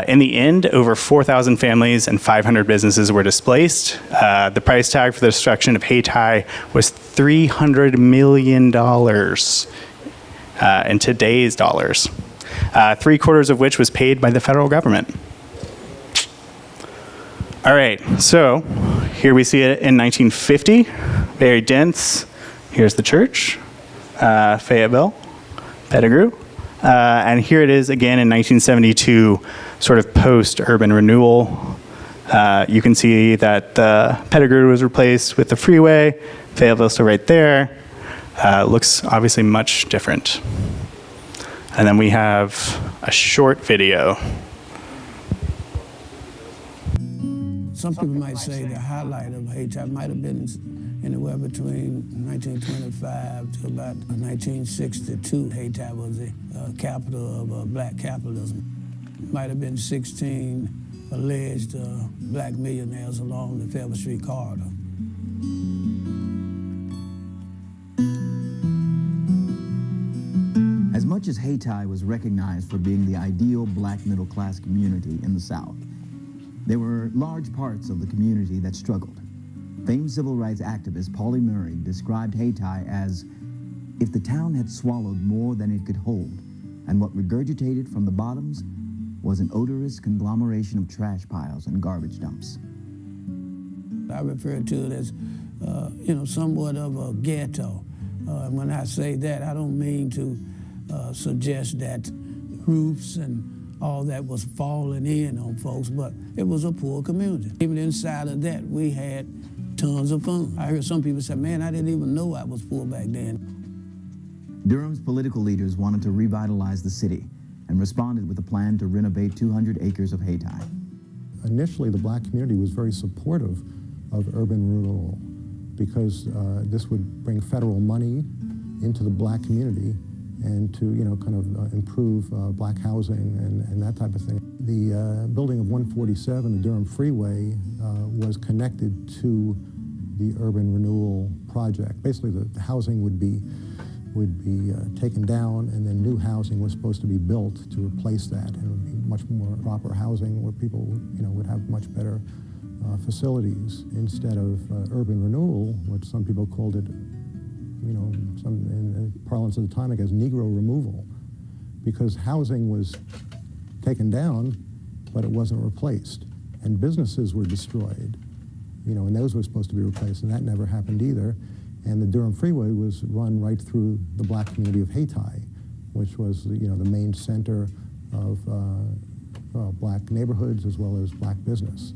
[SPEAKER 3] In the end, over 4,000 families and 500 businesses were displaced. The price tag for the destruction of Hayti was $300 million in today's dollars. 3/4 of which was paid by the federal government. All right, so here we see it in 1950, very dense. Here's the church, Fayetteville, Pettigrew. And here it is again in 1972, sort of post-urban renewal. You can see that Pettigrew was replaced with the freeway, Fayetteville's still right there. Looks obviously much different. And then we have a short video.
[SPEAKER 20] Some people might say the highlight of Hayti might have been anywhere between 1925 to about 1962. Hayti was the capital of black capitalism. Might have been 16 alleged black millionaires along the Fayetteville Street corridor.
[SPEAKER 21] As much as Hayti was recognized for being the ideal black middle-class community in the South, there were large parts of the community that struggled. Famed civil rights activist Pauli Murray described Hayti as if the town had swallowed more than it could hold, and what regurgitated from the bottoms was an odorous conglomeration of trash piles and garbage dumps.
[SPEAKER 20] I refer to it as, somewhat of a ghetto. And when I say that, I don't mean to suggest that roofs and all that was falling in on folks, but it was a poor community. Even inside of that, we had tons of fun. I heard some people say, man, I didn't even know I was poor back then.
[SPEAKER 21] Durham's political leaders wanted to revitalize the city and responded with a plan to renovate 200 acres of Hayti.
[SPEAKER 22] Initially, the black community was very supportive of urban renewal because this would bring federal money into the black community and to, improve black housing and that type of thing. The building of 147, the Durham Freeway, was connected to the urban renewal project. Basically, the housing would be taken down, and then new housing was supposed to be built to replace that, and it would be much more proper housing where people would have much better facilities instead of urban renewal, which some people called it, in parlance of the time, as Negro removal, because housing was taken down, but it wasn't replaced, and businesses were destroyed, and those were supposed to be replaced, and that never happened either. And the Durham Freeway was run right through the black community of Hayti, which was the main center of black neighborhoods as well as black business.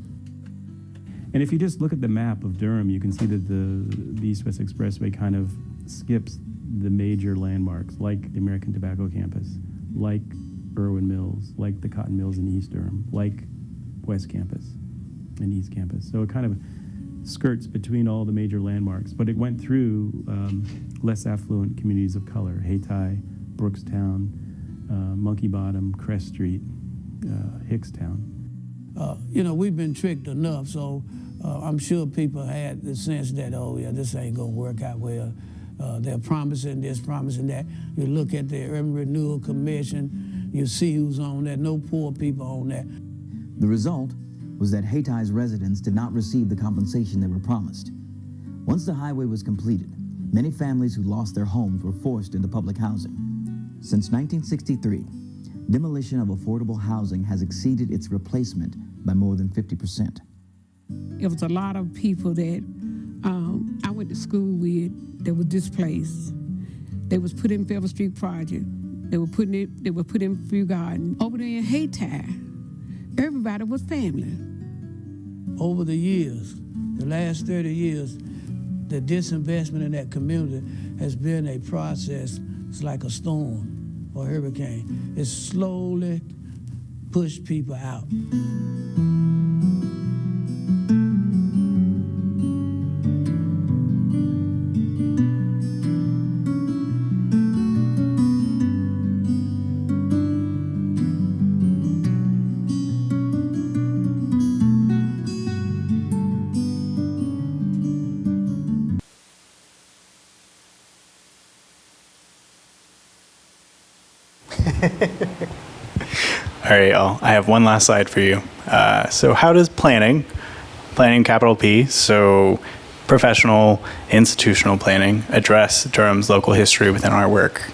[SPEAKER 23] And if you just look at the map of Durham, you can see that the East-West Expressway kind of skips the major landmarks, like the American Tobacco Campus, like Irwin Mills, like the Cotton Mills in East Durham, like West Campus and East Campus. So it kind of skirts between all the major landmarks, but it went through less affluent communities of color: Hayti, Brookstown, Monkey Bottom, Crest Street, Hickstown.
[SPEAKER 20] We've been tricked enough, so I'm sure people had the sense that, oh yeah, this ain't gonna work out well. They're promising this, promising that. You look at the Urban Renewal Commission, you see who's on that, no poor people on that.
[SPEAKER 21] The result was that Haiti's residents did not receive the compensation they were promised. Once the highway was completed, many families who lost their homes were forced into public housing. Since 1963, demolition of affordable housing has exceeded its replacement by more than 50%.
[SPEAKER 24] It was a lot of people that I went to school with that were displaced. They was put in Fayetteville Street Project. They were put in Free Garden. Over there in Hayti, everybody was family.
[SPEAKER 20] over the years, the last 30 years, the disinvestment in that community has been a process. It's like a storm or hurricane. It's slowly pushed people out.
[SPEAKER 3] All right, y'all. I have one last slide for you. So how does planning capital P, so professional, institutional planning, address Durham's local history within our work?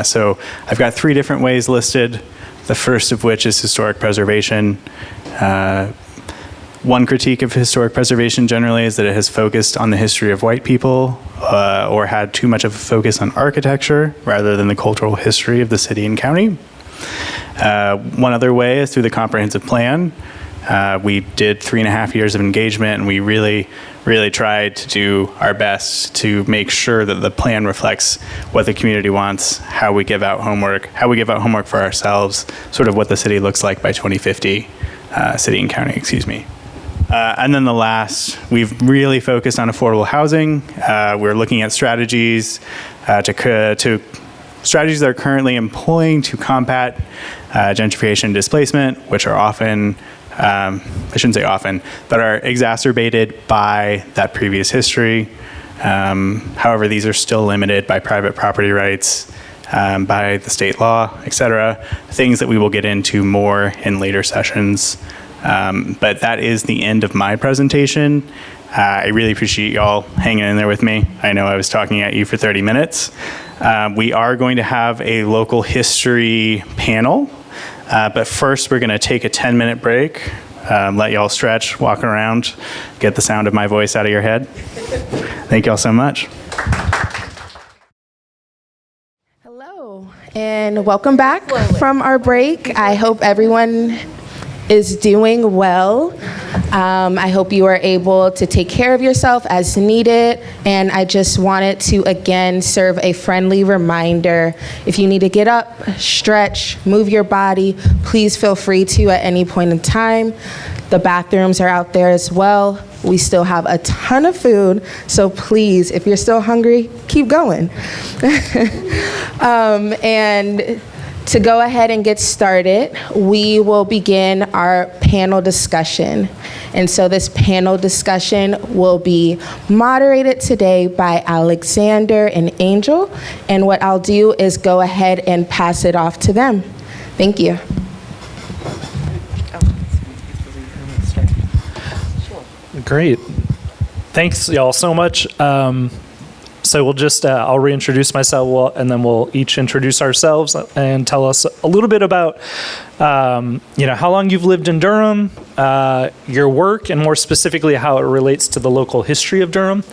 [SPEAKER 3] So I've got 3 different ways listed, the first of which is historic preservation. One critique of historic preservation generally is that it has focused on the history of white people or had too much of a focus on architecture rather than the cultural history of the city and county. One other way is through the comprehensive plan. We did 3.5 years of engagement, and we really tried to do our best to make sure that the plan reflects what the community wants, how we give out homework for ourselves, sort of what the city looks like by 2050, city and county, excuse me. And then the last, we've really focused on affordable housing. We're looking at strategies strategies that are currently employing to combat gentrification and displacement, which are often, I shouldn't say often, but are exacerbated by that previous history. However, these are still limited by private property rights, by the state law, et cetera, things that we will get into more in later sessions. But that is the end of my presentation. I really appreciate y'all hanging in there with me. I know I was talking at you for 30 minutes. We are going to have a local history panel, but first we're going to take a 10-minute break, let y'all stretch, walk around, get the sound of my voice out of your head. Thank y'all so much.
[SPEAKER 1] Hello, and welcome back from our break. I hope everyone is doing well. I hope you are able to take care of yourself as needed. And I just wanted to again serve a friendly reminder. If you need to get up, stretch, move your body, please feel free to at any point in time. The bathrooms are out there as well. We still have a ton of food, so please, if you're still hungry, keep going. And to go ahead and get started, we will begin our panel discussion. And so this panel discussion will be moderated today by Alexander and Angel. And what I'll do is go ahead and pass it off to them. Thank you.
[SPEAKER 2] Great. Thanks, y'all, so much. So we'll just, I'll reintroduce myself, and then we'll each introduce ourselves and tell us a little bit about, how long you've lived in Durham, your work, and more specifically how it relates to the local history of Durham.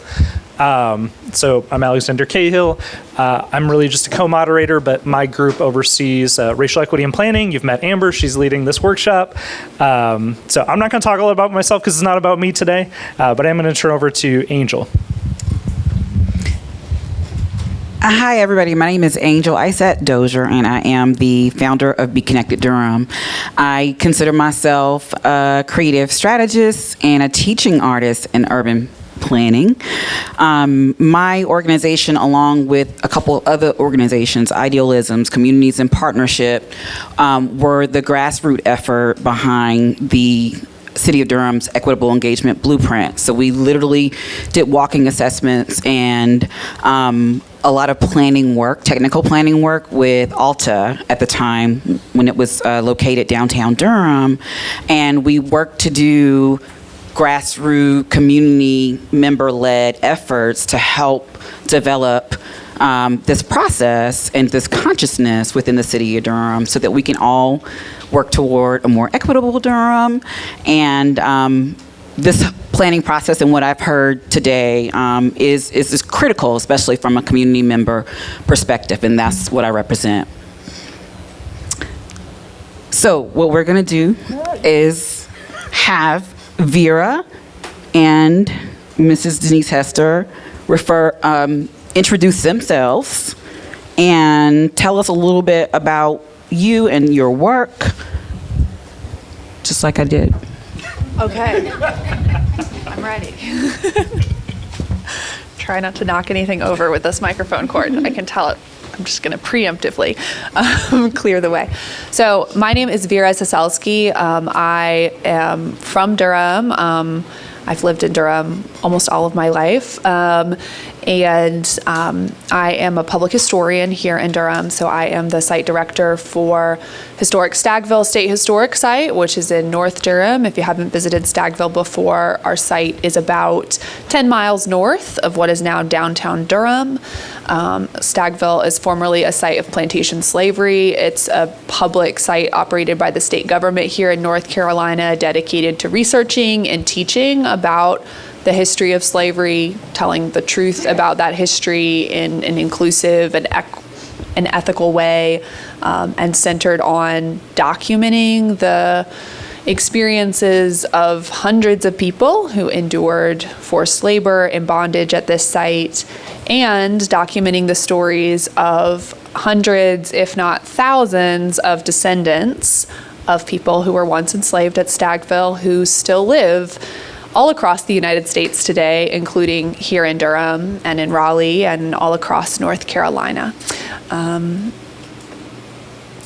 [SPEAKER 2] So I'm Alexander Cahill. I'm really just a co-moderator, but my group oversees racial equity and planning. You've met Amber. She's leading this workshop. So I'm not going to talk a lot about myself because it's not about me today, but I'm going to turn over to Angel.
[SPEAKER 4] Hi, everybody. My name is Angel Isat Dozier, and I am the founder of Be Connected Durham. I consider myself a creative strategist and a teaching artist in urban planning. My organization, along with a couple other organizations, Idealisms, Communities in Partnership, were the grassroots effort behind the City of Durham's Equitable Engagement Blueprint. So we literally did walking assessments and a lot of planning work, technical planning work with Alta at the time when it was located downtown Durham. And we worked to do grassroots community member-led efforts to help develop this process and this consciousness within the City of Durham so that we can all work toward a more equitable Durham. And this planning process and what I've heard today is critical, especially from a community member perspective, and that's what I represent. So what we're gonna do is have Vera and Mrs. Denise Hester introduce themselves and tell us a little bit about you and your work, just like I did.
[SPEAKER 5] Okay. I'm ready. Try not to knock anything over with this microphone cord. I can tell it. I'm just going to preemptively clear the way. So my name is Vera Soselsky. I am from Durham. I've lived in Durham almost all of my life. And I am a public historian here in Durham, so I am the site director for Historic Stagville State Historic Site, which is in North Durham. If you haven't visited Stagville before, our site is about 10 miles north of what is now downtown Durham. Stagville is formerly a site of plantation slavery. It's a public site operated by the state government here in North Carolina, dedicated to researching and teaching about the history of slavery, telling the truth about that history in an inclusive and an ethical way, and centered on documenting the experiences of hundreds of people who endured forced labor and bondage at this site, and documenting the stories of hundreds, if not thousands, of descendants of people who were once enslaved at Stagville who still live all across the United States today, including here in Durham and in Raleigh and all across North Carolina.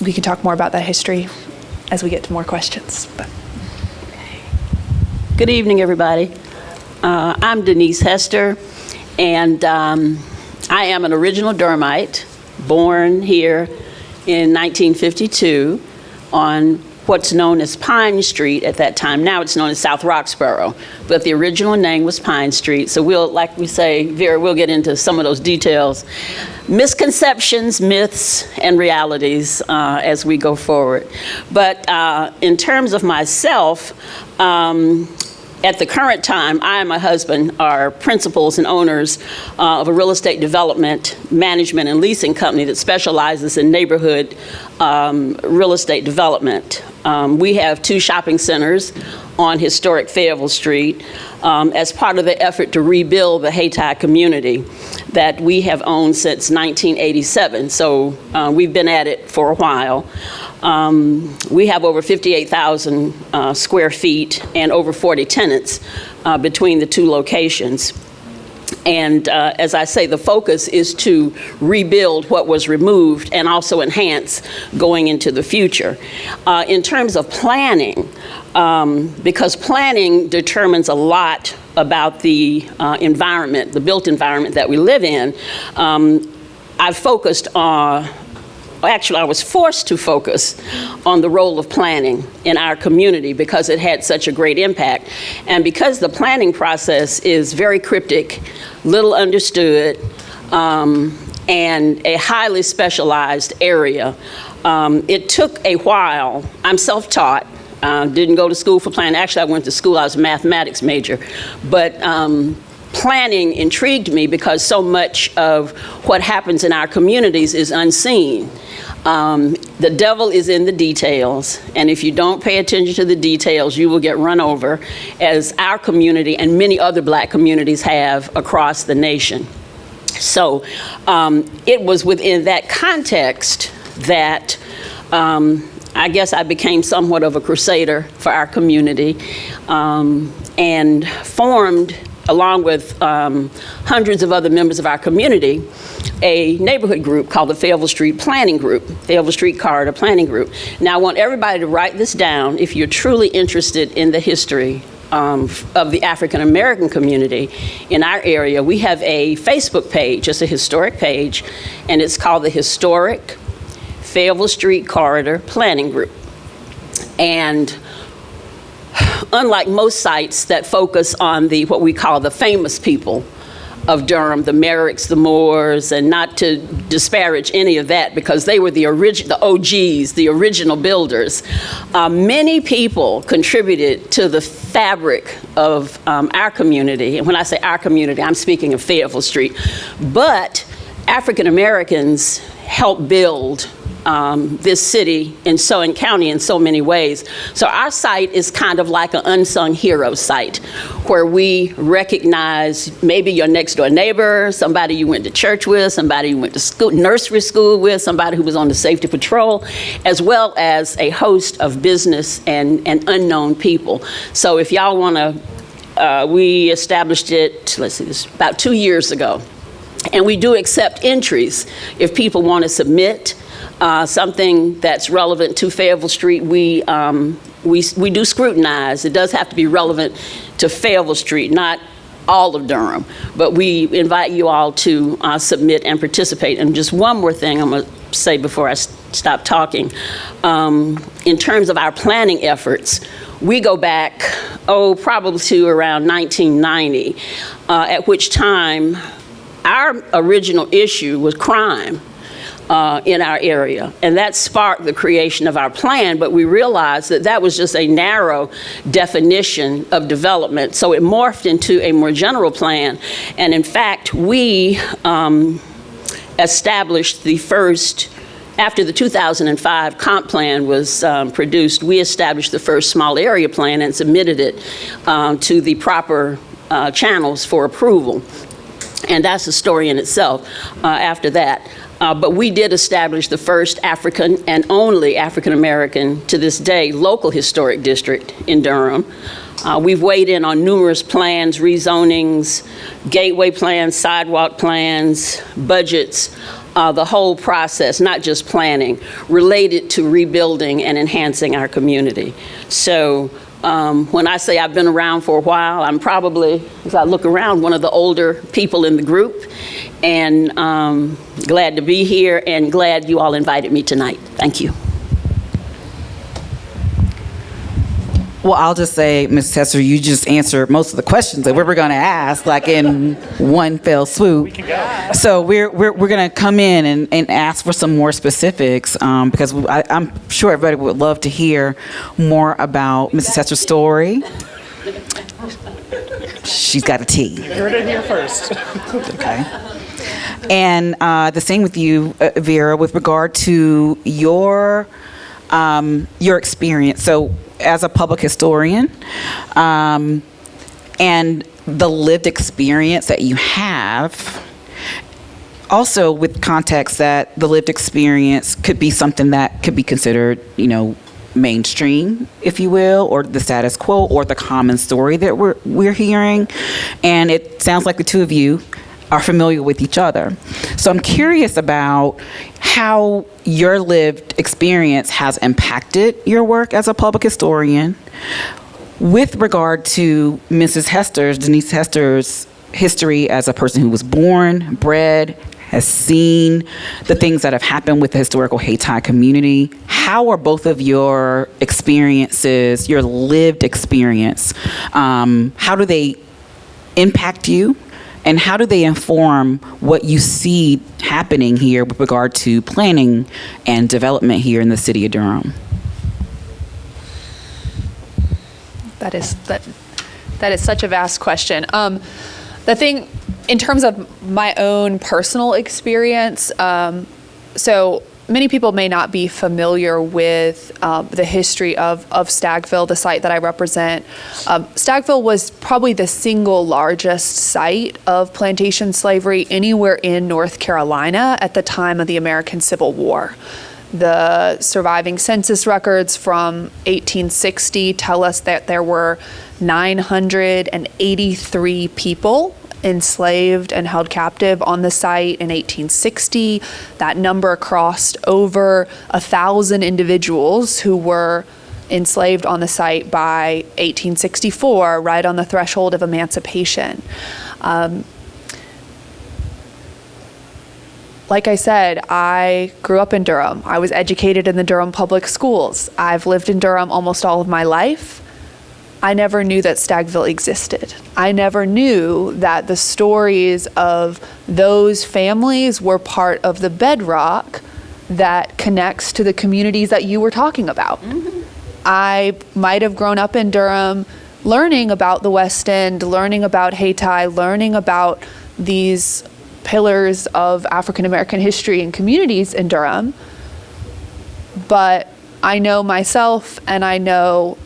[SPEAKER 5] We can talk more about that history as we get to more questions. But.
[SPEAKER 6] Good evening, everybody. I'm Denise Hester, and I am an original Durhamite, born here in 1952 on what's known as Pine Street at that time. Now it's known as South Roxborough, but the original name was Pine Street. So we'll, like we say, Vera, we'll get into some of those details. Misconceptions, myths, and realities as we go forward. But in terms of myself, at the current time, I and my husband are principals and owners of a real estate development, management, and leasing company that specializes in neighborhood real estate development. We have 2 shopping centers on historic Fayetteville Street as part of the effort to rebuild the Hayti community that we have owned since 1987. So we've been at it for a while. We have over 58,000 square feet and over 40 tenants between the 2 locations. And as I say, the focus is to rebuild what was removed and also enhance going into the future. In terms of planning, because planning determines a lot about the environment, the built environment that we live in, I've focused on actually, I was forced to focus on the role of planning in our community because it had such a great impact. And because the planning process is very cryptic, little understood, and a highly specialized area, it took a while. I'm self-taught. Didn't go to school for planning. Actually, I went to school. I was a mathematics major. But planning intrigued me because so much of what happens in our communities is unseen. The devil is in the details, and if you don't pay attention to the details, you will get run over, as our community and many other Black communities have across the nation. So it was within that context that I guess I became somewhat of a crusader for our community, and formed, along with hundreds of other members of our community, a neighborhood group called the Fayetteville Street Planning Group, Fayetteville Street Corridor Planning Group. Now, I want everybody to write this down if you're truly interested in the history of the African American community in our area. We have a Facebook page, it's a historic page, and it's called the Historic Fayetteville Street Corridor Planning Group. And unlike most sites that focus on the what we call the famous people of Durham, the Merricks, the Moores, and not to disparage any of that because they were the OGs, the original builders. Many people contributed to the fabric of our community. And when I say our community, I'm speaking of Fayetteville Street. But African Americans helped build this city and county in so many ways. So our site is kind of like an unsung hero site where we recognize maybe your next door neighbor, somebody you went to church with, somebody you went to school, nursery school with, somebody who was on the safety patrol, as well as a host of business and unknown people. So if y'all want to, we established it, let's see, this about 2 years ago. And we do accept entries if people want to submit something that's relevant to Fayetteville Street. We do scrutinize. It does have to be relevant to Fayetteville Street, not all of Durham. But we invite you all to submit and participate. And just one more thing I'm going to say before I stop talking. In terms of our planning efforts, we go back, probably to around 1990, at which time our original issue was crime in our area. And that sparked the creation of our plan, but we realized that that was just a narrow definition of development. So it morphed into a more general plan. And in fact, we established the first, after the 2005 comp plan was produced, we established the first small area plan and submitted it to the proper channels for approval. And that's a story in itself after that. But we did establish the first African and only African American to this day local historic district in Durham. We've weighed in on numerous plans, rezonings, gateway plans, sidewalk plans, budgets, the whole process, not just planning, related to rebuilding and enhancing our community. So when I say I've been around for a while, I'm probably, as I look around, one of the older people in the group, and glad to be here and glad you all invited me tonight. Thank you.
[SPEAKER 4] Well, I'll just say, Ms. Hester, you just answered most of the questions that we were going to ask, like in one fell swoop. We can go. So we're going to come in and ask for some more specifics because I'm sure everybody would love to hear more about Mrs. Hester's story. She's got a T.
[SPEAKER 2] You heard it here first.
[SPEAKER 4] Okay. And the same with you, Vera, with regard to your experience. So, as a public historian, and the lived experience that you have, also with context that the lived experience could be something that could be considered, mainstream, if you will, or the status quo, or the common story that we're hearing. And it sounds like the two of you are familiar with each other. So I'm curious about how your lived experience has impacted your work as a public historian with regard to Denise Hester's history as a person who was born, bred, has seen the things that have happened with the historical Hayti community. How are both of your experiences, your lived experience, how do they impact you? And how do they inform what you see happening here with regard to planning and development here in the city of Durham?
[SPEAKER 5] That is such a vast question. The thing, in terms of my own personal experience, so many people may not be familiar with the history of Stagville, the site that I represent. Stagville was probably the single largest site of plantation slavery anywhere in North Carolina at the time of the American Civil War. The surviving census records from 1860 tell us that there were 983 people enslaved and held captive on the site in 1860. That number crossed over 1,000 individuals who were enslaved on the site by 1864, right on the threshold of emancipation. Like I said, I grew up in Durham. I was educated in the Durham public schools. I've lived in Durham almost all of my life. I never knew that Stagville existed. I never knew that the stories of those families were part of the bedrock that connects to the communities that you were talking about. Mm-hmm. I might have grown up in Durham learning about the West End, learning about Hayti, learning about these pillars of African American history and communities in Durham, but I know myself, and I know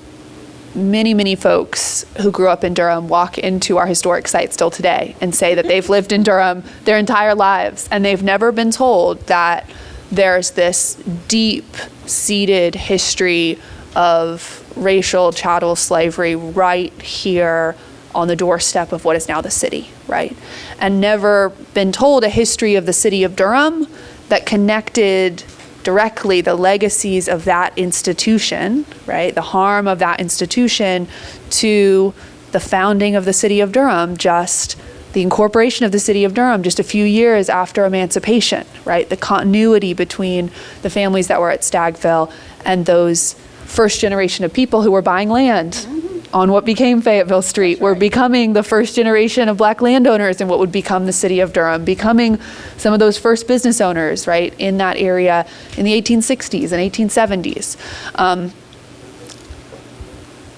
[SPEAKER 5] many, many folks who grew up in Durham walk into our historic site still today and say that they've lived in Durham their entire lives, and they've never been told that there's this deep-seated history of racial chattel slavery right here on the doorstep of what is now the city, right? And never been told a history of the city of Durham that connected directly the legacies of that institution, right? The harm of that institution to the founding of the city of Durham, just the incorporation of the city of Durham just a few years after emancipation, right? The continuity between the families that were at Stagville and those first generation of people who were buying land on what became Fayetteville Street. We're becoming the first generation of black landowners in what would become the city of Durham, becoming some of those first business owners, right, in that area in the 1860s and 1870s.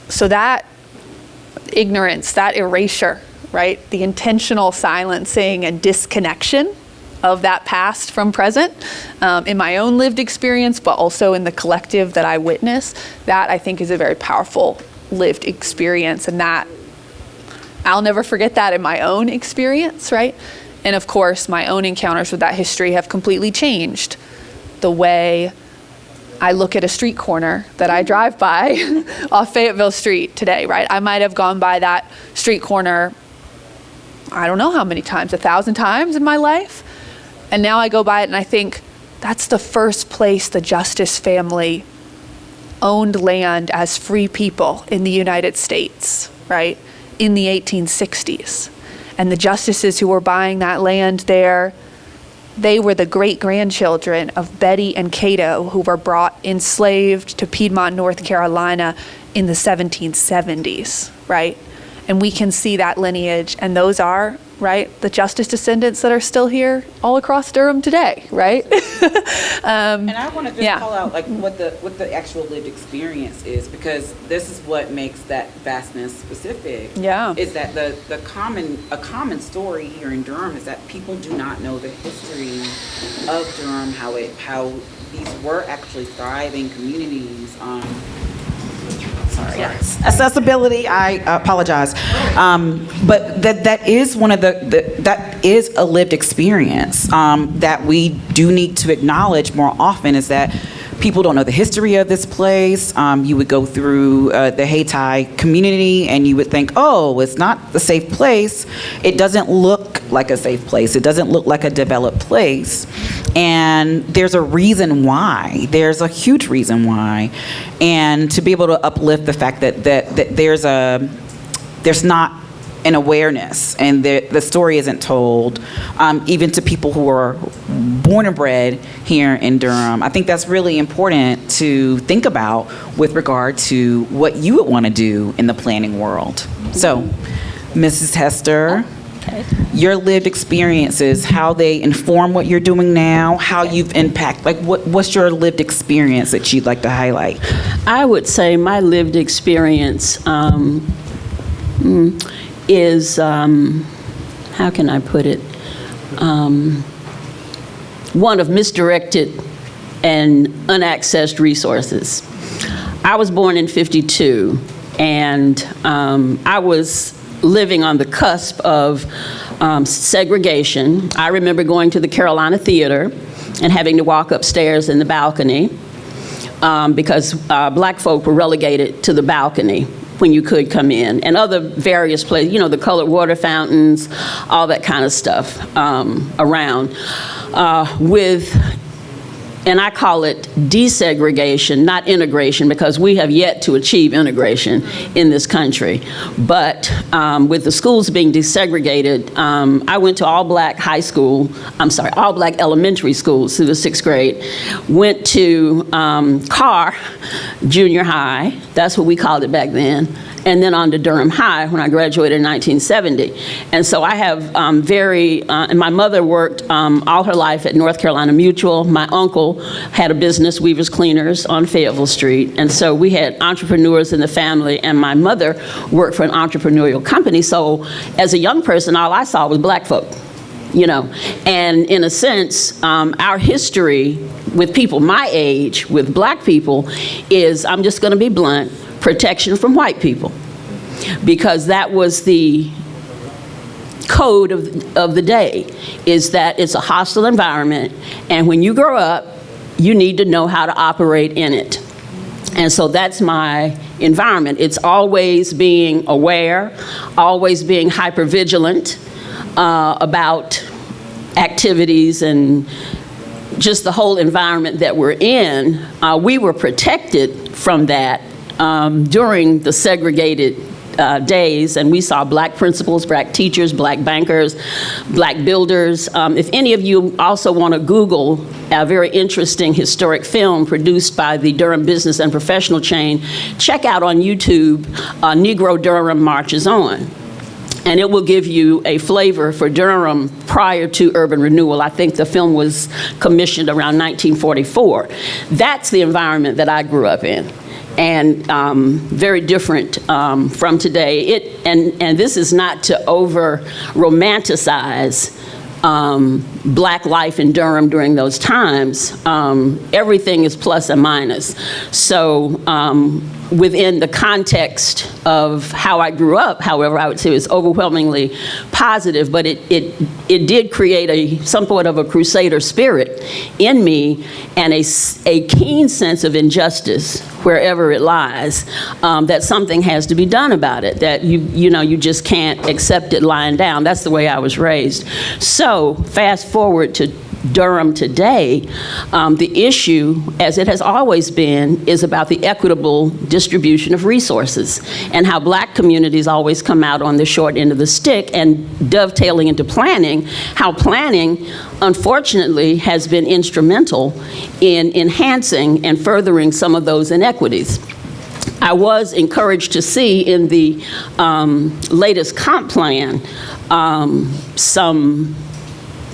[SPEAKER 5] So that ignorance, that erasure, right, the intentional silencing and disconnection of that past from present, in my own lived experience, but also in the collective that I witness, that I think is a very powerful lived experience, and that I'll never forget that in my own experience, right? And of course, my own encounters with that history have completely changed the way I look at a street corner that I drive by off Fayetteville Street today, right? I might have gone by that street corner, I don't know how many times, 1,000 times in my life. And now I go by it and I think, that's the first place the Justice family owned land as free people in the United States, right, in the 1860s. And the justices who were buying that land there, they were the great-grandchildren of Betty and Cato, who were brought enslaved to Piedmont, North Carolina in the 1770s, right? And we can see that lineage, and those are, right, the Justice descendants that are still here all across Durham today, right?
[SPEAKER 4] And I want to just call out like what the actual lived experience is, because this is what makes that vastness specific.
[SPEAKER 5] Yeah.
[SPEAKER 4] Is that a common story here in Durham is that people do not know the history of Durham, how these were actually thriving communities. Yes. Accessibility, I apologize. But that is one of that is a lived experience that we do need to acknowledge more often, is that people don't know the history of this place. You would go through the Haiti community and you would think, oh, it's not a safe place. It doesn't look like a safe place. It doesn't look like a developed place. And there's a reason why. There's a huge reason why. And to be able to uplift the fact that there's not an awareness, and the story isn't told, even to people who are born and bred here in Durham. I think that's really important to think about with regard to what you would want to do in the planning world. So, Mrs. Hester, your lived experiences, how they inform what you're doing now, how you've impacted, like what's your lived experience that you'd like to highlight?
[SPEAKER 6] I would say my lived experience is, how can I put it, one of misdirected and unaccessed resources. I was born in '52, and I was living on the cusp of segregation. I remember going to the Carolina Theater and having to walk upstairs in the balcony because black folk were relegated to the balcony when you could come in, and other various places, you know, the colored water fountains, all that kind of stuff around and I call it desegregation, not integration, because we have yet to achieve integration in this country. But with the schools being desegregated, I went to all-black all-black elementary schools through the 6th grade. Went to Carr Junior High, that's what we called it back then, and then on to Durham High when I graduated in 1970. And so I have and my mother worked all her life at North Carolina Mutual. My uncle had a business, Weavers Cleaners, on Fayetteville Street. And so we had entrepreneurs in the family, and my mother worked for an entrepreneurial company. So as a young person, all I saw was black folk. And in a sense, our history with people my age, with black people, is, I'm just going to be blunt, protection from white people. Because that was the code of the day, is that it's a hostile environment, and when you grow up, you need to know how to operate in it. And so that's my environment. It's always being aware, always being hypervigilant about activities and just the whole environment that we're in. We were protected from that during the segregated days, and we saw black principals, black teachers, black bankers, black builders. If any of you also want to Google a very interesting historic film produced by the Durham Business and Professional Chain, check out on YouTube, Negro Durham Marches On. And it will give you a flavor for Durham prior to urban renewal. I think the film was commissioned around 1944. That's the environment that I grew up in, and very different from today. And this is not to over romanticize black life in Durham during those times. Everything is plus and minus. So within the context of how I grew up, however, I would say it was overwhelmingly positive, but it did create somewhat of a crusader spirit in me, and a keen sense of injustice wherever it lies, that something has to be done about it, that you just can't accept it lying down. That's the way I was raised. So fast forward to Durham today, the issue, as it has always been, is about the equitable distribution of resources, and how black communities always come out on the short end of the stick, and dovetailing into planning, how planning, unfortunately, has been instrumental in enhancing and furthering some of those inequities. I was encouraged to see in the latest comp plan some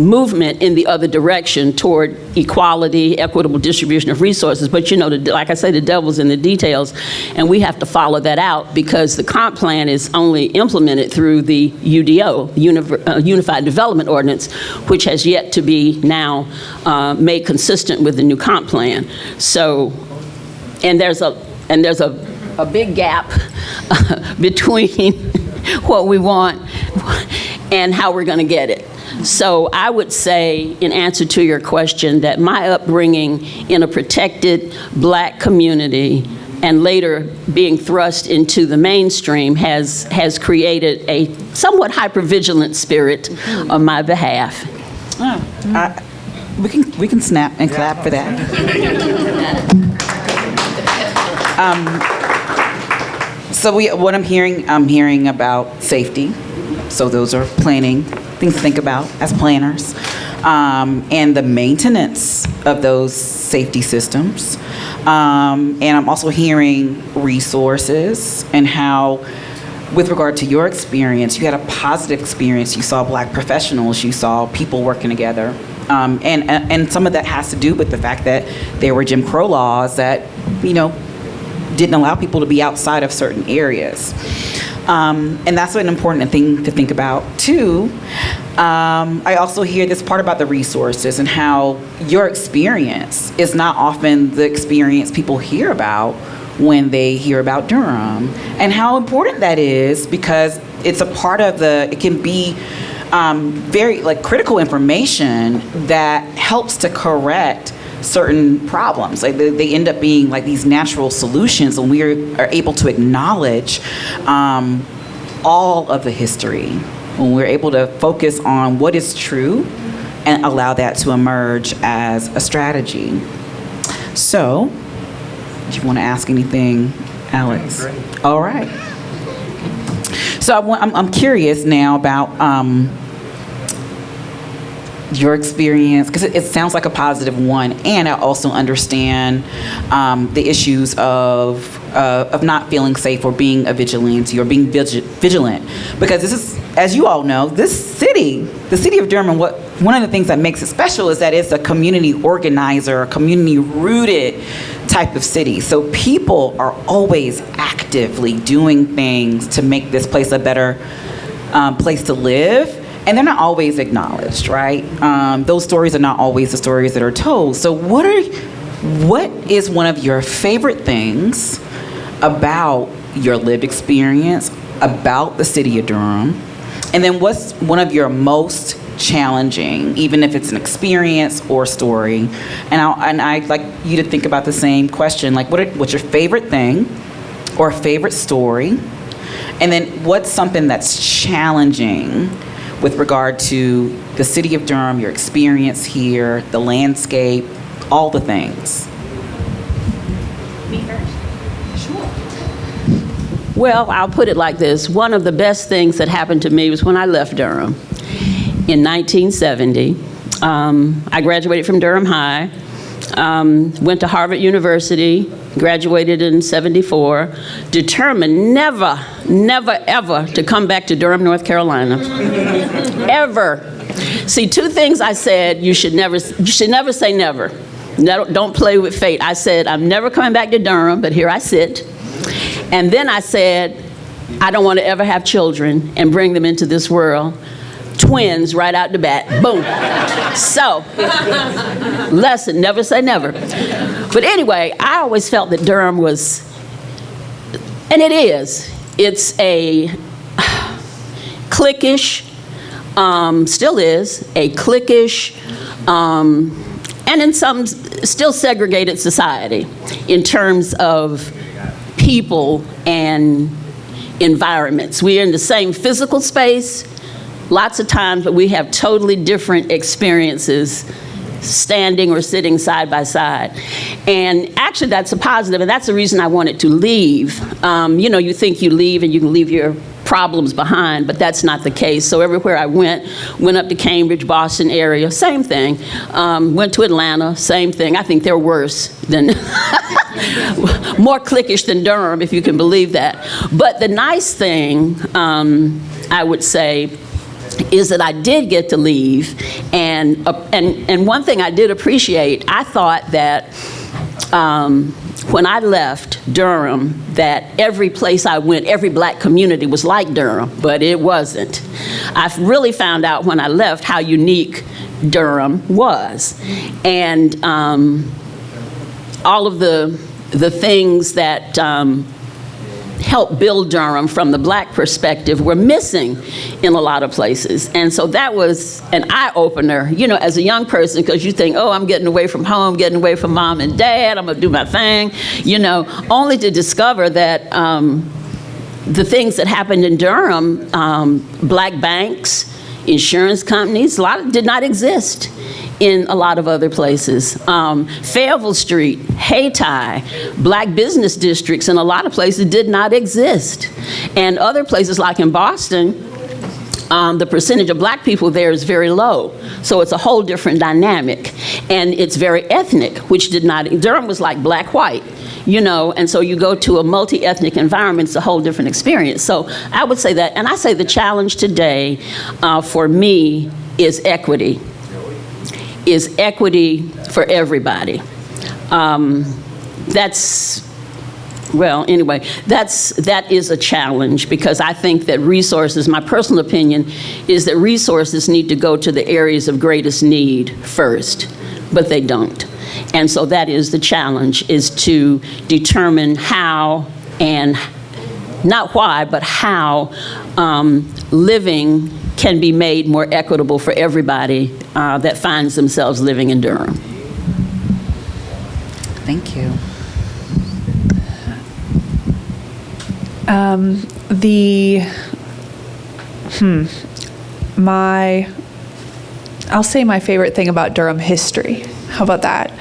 [SPEAKER 6] movement in the other direction toward equality, equitable distribution of resources. But like I say, the devil's in the details, and we have to follow that out, because the comp plan is only implemented through the UDO, Unified Development Ordinance, which has yet to be now made consistent with the new comp plan. So, and there's a big gap between what we want and how we're going to get it. So I would say, in answer to your question, that my upbringing in a protected black community and later being thrust into the mainstream has created a somewhat hypervigilant spirit on my behalf.
[SPEAKER 4] We can snap and clap for that. So what I'm hearing about safety. So those are things to think about as planners, and the maintenance of those safety systems. And I'm also hearing resources, and how, with regard to your experience, you had a positive experience. You saw black professionals, you saw people working together. And some of that has to do with the fact that there were Jim Crow laws that, didn't allow people to be outside of certain areas. And that's an important thing to think about, too. I also hear this part about the resources and how your experience is not often the experience people hear about when they hear about Durham, and how important that is, because it's a part of it can be very critical information that helps to correct certain problems. They end up being these natural solutions when we are able to acknowledge all of the history, when we're able to focus on what is true and allow that to emerge as a strategy. So, do you want to ask anything, Alex? All right. So I'm curious now about your experience, because it sounds like a positive one, and I also understand the issues of not feeling safe, or being a vigilante, or being vigilant, because this is, as you all know, the city of Durham, one of the things that makes it special is that it's a community organizer, a community rooted type of city. So people are always actively doing things to make this place a better place to live. and they're not always acknowledged, right? Those stories are not always the stories that are told. So what is one of your favorite things about your lived experience, about the city of Durham? And then what's one of your most challenging, even if it's an experience or story? And I'd like you to think about the same question, like what's your favorite thing or favorite story? And then what's something that's challenging with regard to the city of Durham, your experience here, the landscape, all the things?
[SPEAKER 6] Me first? Sure. Well, I'll put it like this. One of the best things that happened to me was when I left Durham in 1970. I graduated from Durham High, went to Harvard University, graduated in 74, determined never, ever to come back to Durham, North Carolina. Ever. See, two things I said, you should never say never. No, don't play with fate. I said, I'm never coming back to Durham, but here I sit. And then I said, I don't want to ever have children and bring them into this world. Twins right out the bat. Boom. So, lesson, never say never. But anyway, I always felt that Durham was, and it is, it's a cliquish, still is, a cliquish, and in some still segregated society in terms of people and environments. We're in the same physical space lots of times, but we have totally different experiences standing or sitting side by side. And actually that's a positive, and that's the reason I wanted to leave. You know, you think you leave and you can leave your problems behind, but that's not the case. So everywhere I went up to Cambridge, Boston area, same thing. Went to Atlanta, same thing. I think they're worse than, more cliquish than Durham, if you can believe that. But the nice thing, I would say, is that I did get to leave, and one thing I did appreciate, I thought that when I left Durham, that every place I went, every black community was like Durham, but it wasn't. I really found out when I left how unique Durham was, and all of the things that helped build Durham from the black perspective were missing in a lot of places. And so that was an eye-opener, you know, as a young person, because you think, oh, I'm getting away from home, getting away from mom and dad, I'm gonna do my thing, you know, only to discover that the things that happened in Durham, black banks, insurance companies, a lot did not exist in a lot of other places. Fayetteville Street, Hayti, black business districts in a lot of places did not exist. And other places like in Boston, the percentage of black people there is very low. So it's a whole different dynamic. And it's very ethnic, which did not, Durham was like black-white, you know, and so you go to a multi-ethnic environment, it's a whole different experience. So I would say that, and I say the challenge today for me is equity. Is equity for everybody. Well, anyway, that is a challenge, because I think that resources, my personal opinion is that resources need to go to the areas of greatest need first, but they don't. And so that is the challenge, is to determine how, and not why, but how living can be made more equitable for everybody that finds themselves living in Durham.
[SPEAKER 4] Thank you.
[SPEAKER 5] I'll say my favorite thing about Durham history. How about that?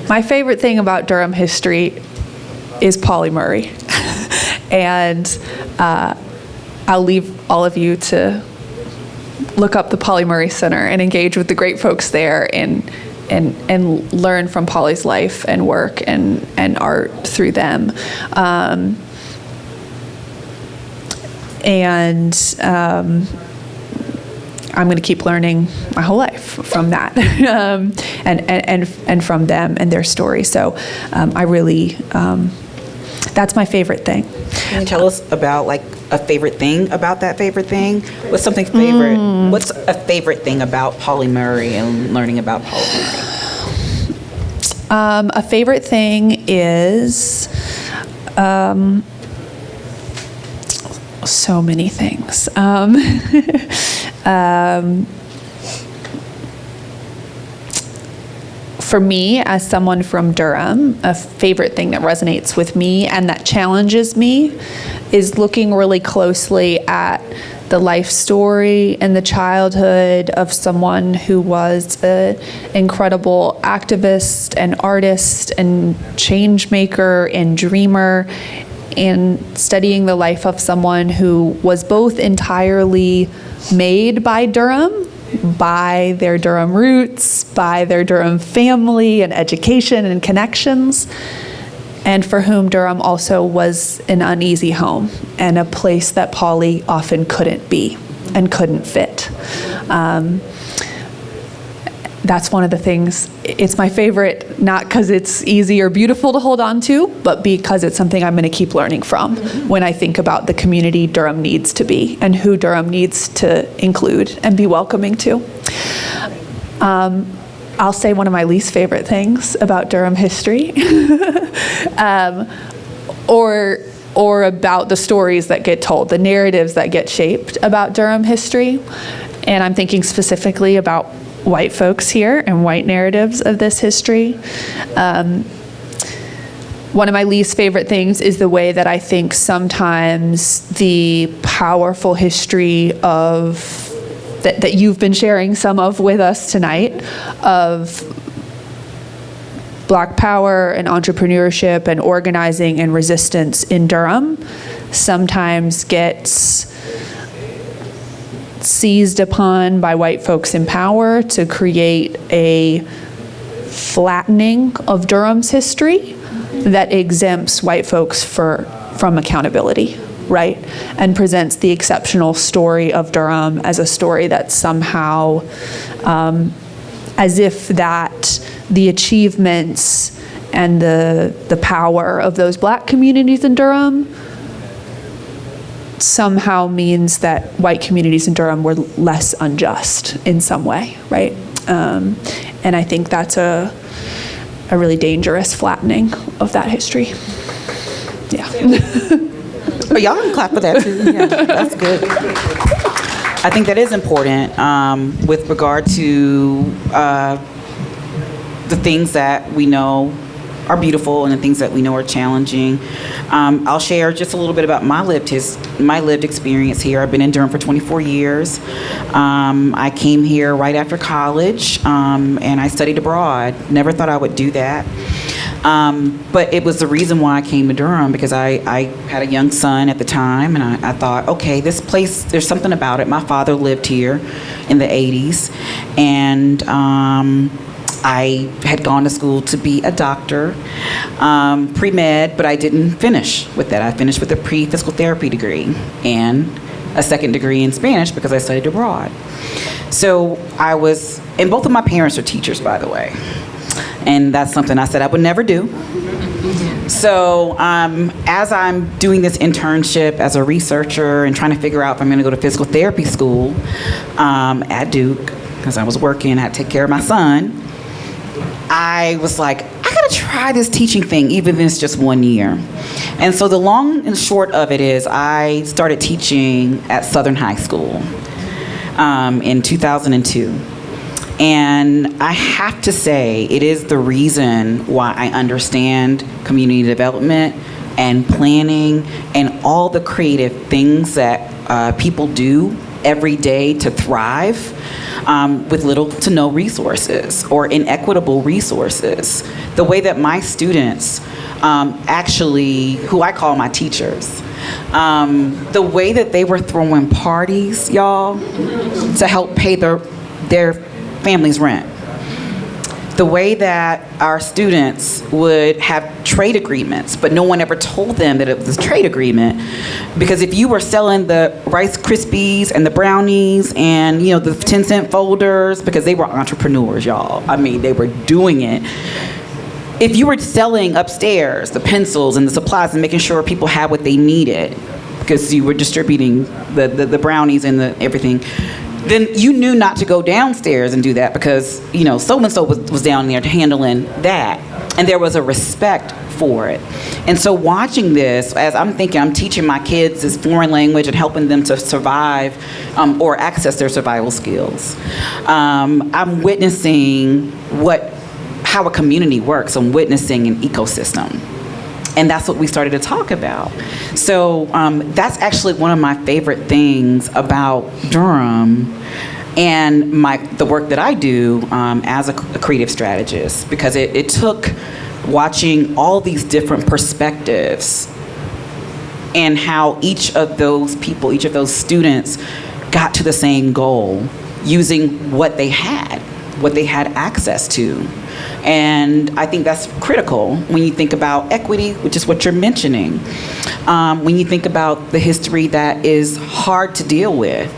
[SPEAKER 5] My favorite thing about Durham history is Pauli Murray. And I'll leave all of you to look up the Pauli Murray Center and engage with the great folks there and learn from Pauli's life and work and art through them. I'm going to keep learning my whole life from that and from them and their story. So I really That's my favorite thing.
[SPEAKER 4] Can you tell us about like a favorite thing about that favorite thing? What's something favorite? What's a favorite thing about Pauli Murray and learning about Pauli Murray?
[SPEAKER 5] A favorite thing is so many things. For me, as someone from Durham, a favorite thing that resonates with me and that challenges me is looking really closely at the life story and the childhood of someone who was an incredible activist and artist and change maker and dreamer, and studying the life of someone who was both entirely made by Durham, by their Durham roots, by their Durham family and education and connections, and for whom Durham also was an uneasy home and a place that Pauli often couldn't be and couldn't fit. That's one of the things, it's my favorite, not because it's easy or beautiful to hold on to, but because it's something I'm going to keep learning from when I think about the community Durham needs to be and who Durham needs to include and be welcoming to. I'll say one of my least favorite things about Durham history, or about the stories that get told, the narratives that get shaped about Durham history. And I'm thinking specifically about white folks here and white narratives of this history. One of my least favorite things is the way that I think sometimes the powerful history of that you've been sharing some of with us tonight of Black power and entrepreneurship and organizing and resistance in Durham sometimes gets seized upon by white folks in power to create a flattening of Durham's history that exempts white folks from accountability, right? And presents the exceptional story of Durham as a story that somehow, as if that the achievements and the power of those Black communities in Durham somehow means that white communities in Durham were less unjust in some way, right? And I think that's a really dangerous flattening of that history. Yeah.
[SPEAKER 4] Oh, y'all can clap for that too. Yeah, that's good. I think that is important with regard to the things that we know are beautiful and the things that we know are challenging. I'll share just a little bit about my lived experience here. I've been in Durham for 24 years. I came here right after college and I studied abroad. Never thought I would do that. But it was the reason why I came to Durham, because I had a young son at the time, and I thought, okay, this place, there's something about it. My father lived here in the 80s, and I had gone to school to be a doctor, pre-med, but I didn't finish with that. I finished with a pre-physical therapy degree and a second degree in Spanish because I studied abroad. So I was, and both of my parents are teachers, by the way. And that's something I said I would never do. So as I'm doing this internship as a researcher and trying to figure out if I'm going to go to physical therapy school at Duke, because I was working, I had to take care of my son, I was like, I got to try this teaching thing, even if it's just 1 year. And so the long and short of it is I started teaching at Southern High School in 2002. And I have to say, it is the reason why I understand community development and planning and all the creative things that people do every day to thrive with little to no resources or inequitable resources. The way that my students actually, who I call my teachers, the way that they were throwing parties, y'all, to help pay their family's rent. The way that our students would have trade agreements, but no one ever told them that it was a trade agreement, because if you were selling the Rice Krispies and the brownies and the 10-cent folders, because they were entrepreneurs, y'all. I mean, they were doing it. if you were selling upstairs the pencils and the supplies and making sure people had what they needed, because you were distributing the brownies and the everything, then you knew not to go downstairs and do that because, you know, so-and-so was down there handling that. And there was a respect for it. And so watching this, as I'm thinking, I'm teaching my kids this foreign language and helping them to survive or access their survival skills. I'm witnessing how a community works. I'm witnessing an ecosystem. And that's what we started to talk about. So that's actually one of my favorite things about Durham and the work that I do as a creative strategist, because it took watching all these different perspectives and how each of those people, each of those students got to the same goal using what they had access to. And I think that's critical when you think about equity, which is what you're mentioning. When you think about the history that is hard to deal with.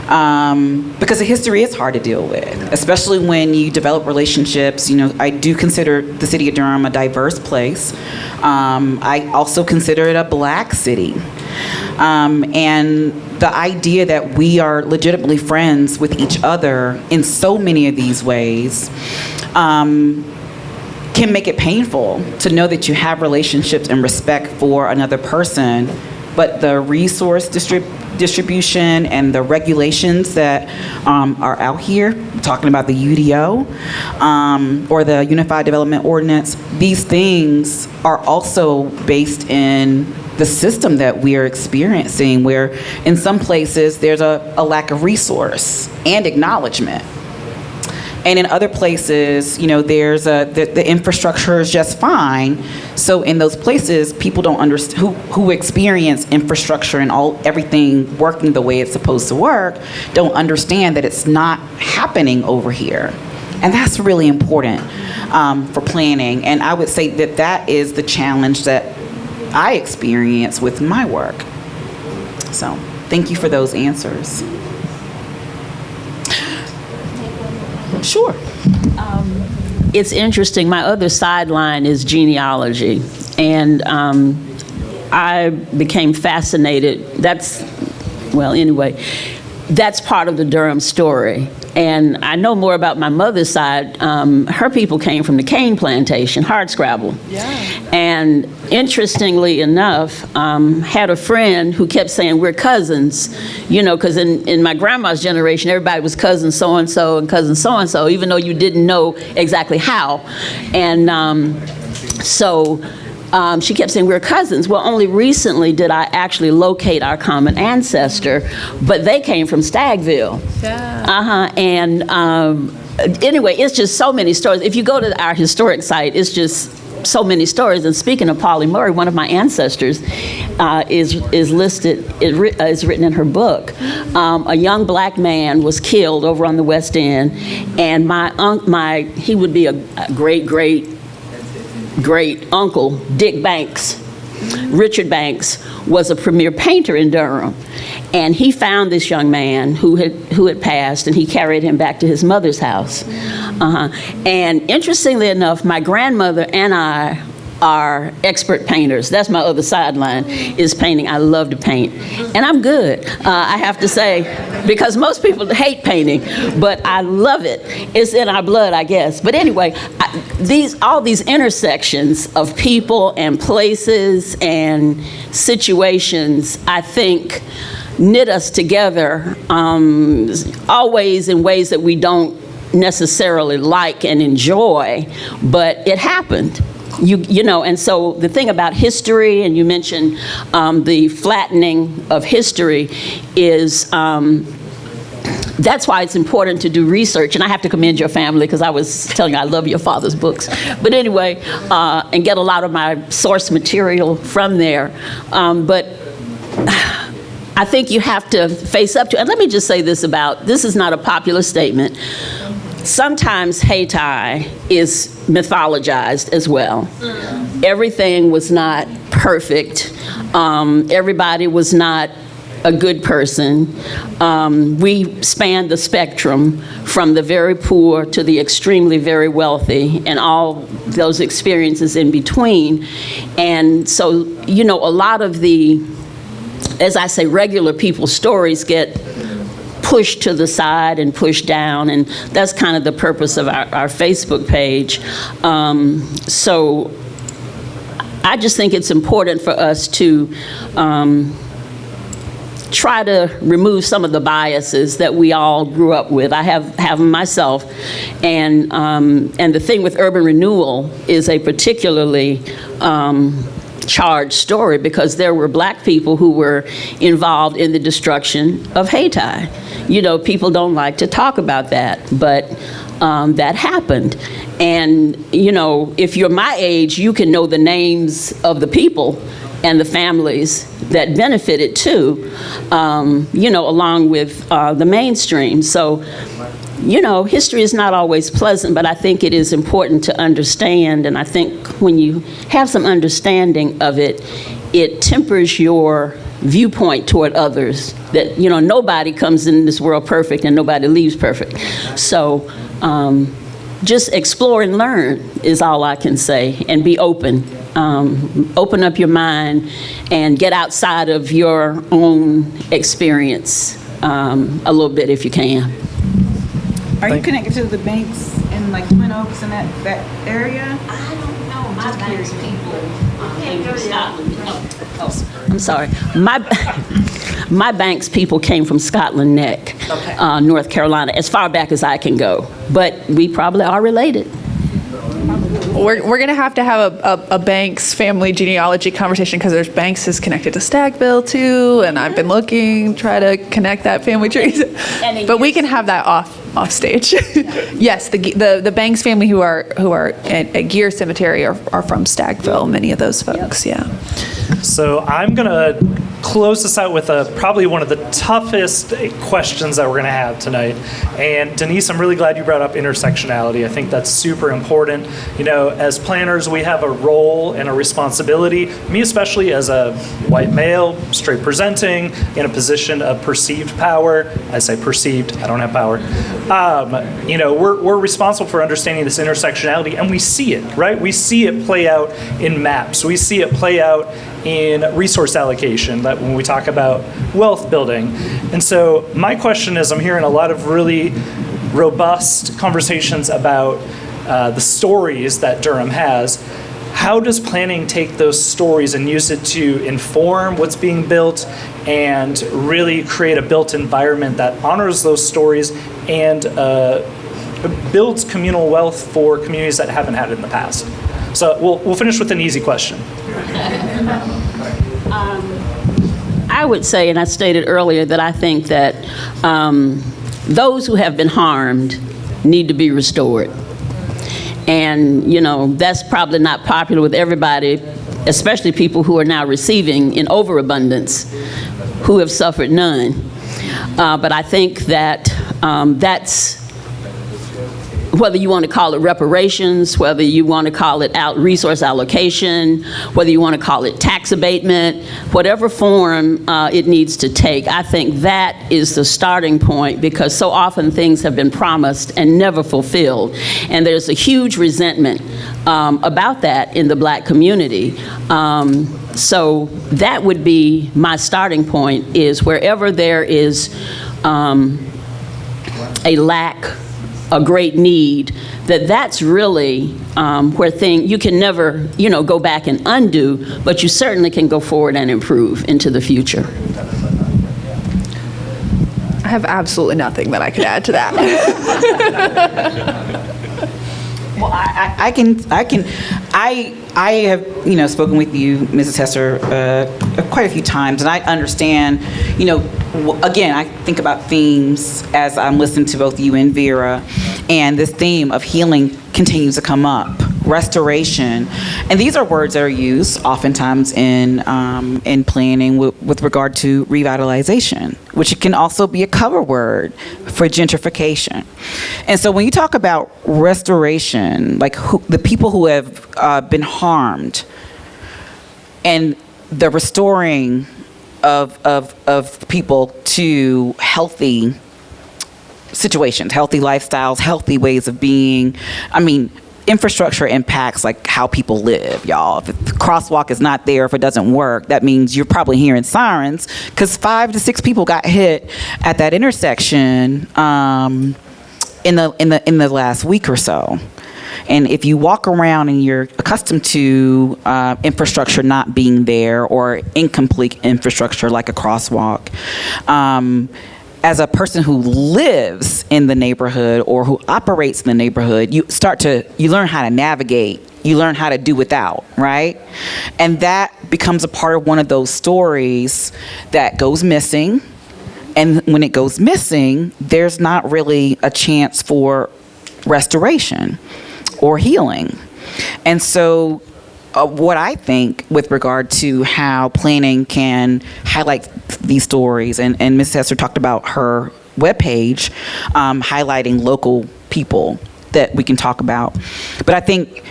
[SPEAKER 4] Because the history is hard to deal with, especially when you develop relationships. You know, I do consider the city of Durham a diverse place. I also consider it a Black city. And the idea that we are legitimately friends with each other in so many of these ways can make it painful to know that you have relationships and respect for another person, but the resource distribution and the regulations that are out here, talking about the UDO or the Unified Development Ordinance, these things are also based in the system that we are experiencing, where in some places there's a lack of resource and acknowledgement. And in other places, you know, there's the infrastructure is just fine. So in those places, people don't understand, who experience infrastructure and everything working the way it's supposed to work, don't understand that it's not happening over here. And that's really important for planning. And I would say that is the challenge that I experience with my work. So thank you for those answers. Sure.
[SPEAKER 6] It's interesting. My other sideline is genealogy, and I became fascinated. That's part of the Durham story. And I know more about my mother's side. Her people came from the cane plantation, hardscrabble. Yeah. And interestingly enough, had a friend who kept saying, we're cousins, you know, because in my grandma's generation, everybody was cousin so-and-so and cousin so-and-so, even though you didn't know exactly how. And she kept saying, we're cousins. Well, only recently did I actually locate our common ancestor, but they came from Stagville. Yeah. And anyway, it's just so many stories. If you go to our historic site, it's just so many stories. And speaking of Polly Murray, one of my ancestors is listed, is written in her book. A young Black man was killed over on the West End, and he would be a great uncle, Dick Banks, Richard Banks, was a premier painter in Durham. And he found this young man who had passed, and he carried him back to his mother's house. And interestingly enough, my grandmother and I are expert painters. That's my other sideline, is painting. I love to paint. And I'm good, I have to say, because most people hate painting, but I love it. It's in our blood, I guess. But anyway, all these intersections of people and places and situations, I think, knit us together, always in ways that we don't necessarily like and enjoy, but it happened. You know, and so the thing about history, and you mentioned the flattening of history, is that's why it's important to do research. And I have to commend your family, because I was telling you I love your father's books. But anyway, and get a lot of my source material from there. But I think you have to face up to, and let me just say this is not a popular statement. Sometimes Haiti is mythologized as well. Everything was not perfect. Everybody was not a good person. We span the spectrum from the very poor to the extremely very wealthy and all those experiences in between. And so, you know, a lot of the, as I say, regular people's stories get pushed to the side and pushed down, and that's kind of the purpose of our Facebook page. So I just think it's important for us to try to remove some of the biases that we all grew up with. I have them myself, and the thing with urban renewal is a particularly charged story because there were black people who were involved in the destruction of Haiti. You know, people don't like to talk about that, but that happened. And, you know, if you're my age, you can know the names of the people and the families that benefited too, you know, along with the mainstream. So, you know, history is not always pleasant, but I think it is important to understand. And I think when you have some understanding of it, it tempers your viewpoint toward others. That, you know, nobody comes in this world perfect and nobody leaves perfect. So just explore and learn is all I can say, and be open. Open up your mind and get outside of your own experience a little bit if you can.
[SPEAKER 4] Are you connected to the banks in like Twin Oaks and that area?
[SPEAKER 6] I don't know. My bank's people came from Scotland. I'm sorry. My bank's people came from Scotland Neck, North Carolina, as far back as I can go. But we probably are related.
[SPEAKER 5] We're going to have a Banks family genealogy conversation because there's Banks is connected to Stagville too, and I've been looking, try to connect that family tree. But we can have that off stage. Yes, the Banks family who are at Gear Cemetery are from Stagville. Many of those folks, yeah.
[SPEAKER 2] So I'm going to close this out with probably one of the toughest questions that we're going to have tonight. And Denise, I'm really glad you brought up intersectionality. I think that's super important. You know, as planners, we have a role and a responsibility, me especially as a white male, straight presenting, in a position of perceived power. I say perceived, I don't have power. You know, we're responsible for understanding this intersectionality, and we see it, right? We see it play out in maps. We see it play out in resource allocation, that when we talk about wealth building. And so my question is, I'm hearing a lot of really robust conversations about the stories that Durham has. How does planning take those stories and use it to inform what's being built and really create a built environment that honors those stories and builds communal wealth for communities that haven't had it in the past? So we'll finish with an easy question.
[SPEAKER 6] I would say, and I stated earlier, that I think that those who have been harmed need to be restored. And, you know, that's probably not popular with everybody, especially people who are now receiving in overabundance, who have suffered none. But I think that that's, whether you want to call it reparations, whether you want to call it resource allocation, whether you want to call it tax abatement, whatever form it needs to take, I think that is the starting point, because so often things have been promised and never fulfilled. And there's a huge resentment about that in the black community. So that would be my starting point, is wherever there is a lack, a great need, that's really where you can never, you know, go back and undo, but you certainly can go forward and improve into the future.
[SPEAKER 5] I have absolutely nothing that I could add to that.
[SPEAKER 4] Well, I have, you know, spoken with you, Mrs. Hester, quite a few times, and I understand, you know, again, I think about themes as I'm listening to both you and Vera, and this theme of healing continues to come up. Restoration, and these are words that are used oftentimes in planning with regard to revitalization, which can also be a cover word for gentrification. And so when you talk about restoration, like the people who have been harmed, and the restoring of people to healthy situations, healthy lifestyles, healthy ways of being. I mean, infrastructure impacts like how people live, y'all. If the crosswalk is not there, if it doesn't work, that means you're probably hearing sirens because 5 to 6 people got hit at that intersection in the last week or so. And if you walk around and you're accustomed to infrastructure not being there or incomplete infrastructure like a crosswalk, as a person who lives in the neighborhood or who operates in the neighborhood, you learn how to navigate. You learn how to do without, right? And that becomes a part of one of those stories that goes missing. And when it goes missing, there's not really a chance for restoration or healing. And so what I think with regard to how planning can highlight these stories, and Ms. Hester talked about her webpage highlighting local people that we can talk about. But I think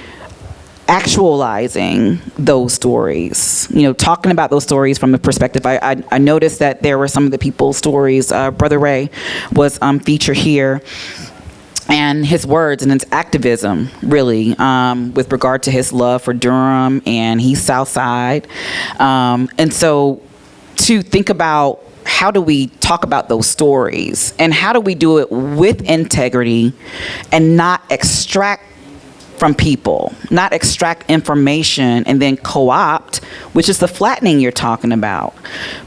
[SPEAKER 4] actualizing those stories, talking about those stories from the perspective, I noticed that there were some of the people's stories. Brother Ray was featured here. And his words and his activism, really, with regard to his love for Durham, and he's Southside. And so to think about how do we talk about those stories, and how do we do it with integrity and not extract from people, not extract information and then co-opt, which is the flattening you're talking about.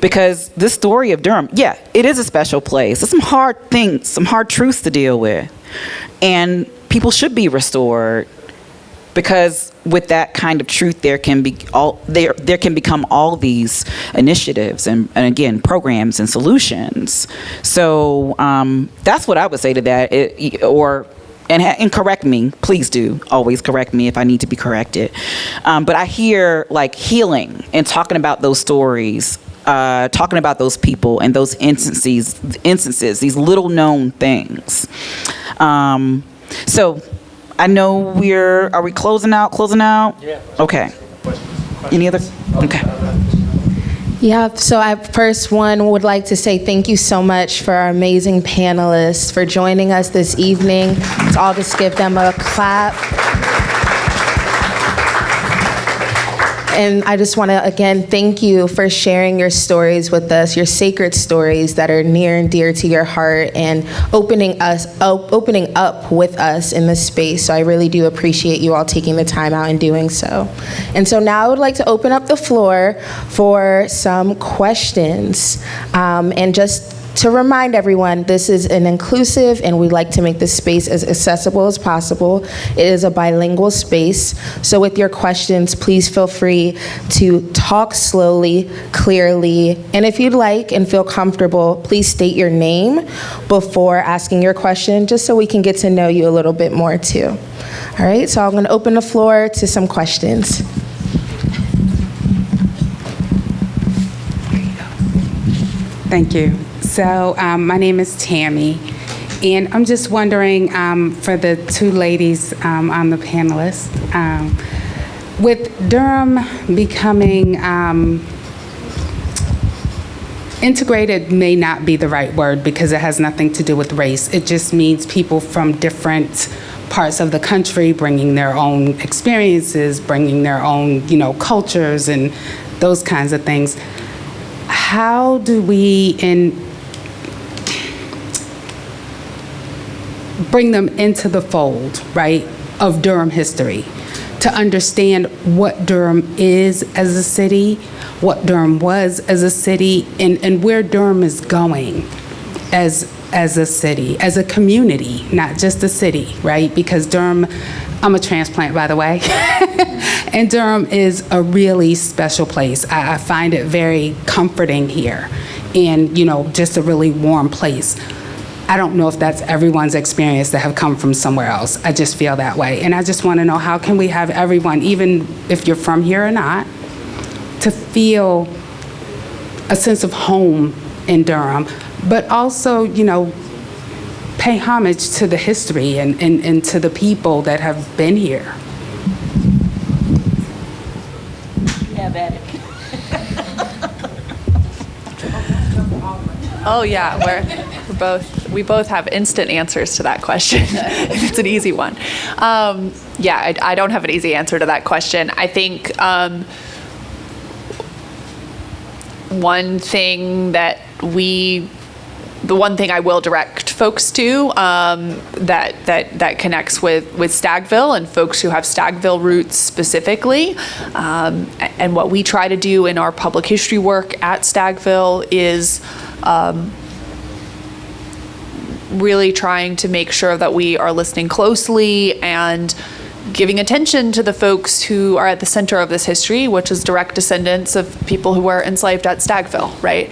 [SPEAKER 4] Because this story of Durham, yeah, it is a special place. There's some hard things, some hard truths to deal with. And people should be restored, because with that kind of truth, there can become all these initiatives and again, programs and solutions. So that's what I would say to that. And correct me, please do always correct me if I need to be corrected. But I hear like healing and talking about those stories, talking about those people and those instances, these little known things. So I know are we closing out? Yeah. Okay. Any other? Okay.
[SPEAKER 1] Yeah, so I first would like to say thank you so much for our amazing panelists for joining us this evening. Let's all just give them a clap. And I just want to, again, thank you for sharing your stories with us, your sacred stories that are near and dear to your heart, and opening up with us in this space. So I really do appreciate you all taking the time out and doing so. And so now I would like to open up the floor for some questions. And just to remind everyone, this is an inclusive, and we like to make this space as accessible as possible. It is a bilingual space. So with your questions, please feel free to talk slowly, clearly, and if you'd like and feel comfortable, please state your name before asking your question, just so we can get to know you a little bit more too. All right, so I'm going to open the floor to some questions.
[SPEAKER 11] Thank you. So my name is Tammy, and I'm just wondering for the two ladies on the panelists, with Durham becoming integrated may not be the right word because it has nothing to do with race. It just means people from different parts of the country bringing their own experiences, bringing their own, cultures and those kinds of things. How do we bring them into the fold, right, of Durham history, to understand what Durham is as a city, what Durham was as a city, and where Durham is going as a city, as a community, not just a city, right? Because Durham, I'm a transplant, by the way, and Durham is a really special place. I find it very comforting here, and just a really warm place. I don't know if that's everyone's experience that have come from somewhere else. I just feel that way. And I just want to know, how can we have everyone, even if you're from here or not, to feel a sense of home in Durham, but also, pay homage to the history and to the people that have been here.
[SPEAKER 6] Have at it.
[SPEAKER 5] Oh yeah, we both have instant answers to that question. It's an easy one. Yeah, I don't have an easy answer to that question. I think the one thing I will direct folks to that connects with Stagville and folks who have Stagville roots specifically, and what we try to do in our public history work at Stagville is really trying to make sure that we are listening closely and giving attention to the folks who are at the center of this history, which is direct descendants of people who were enslaved at Stagville, right?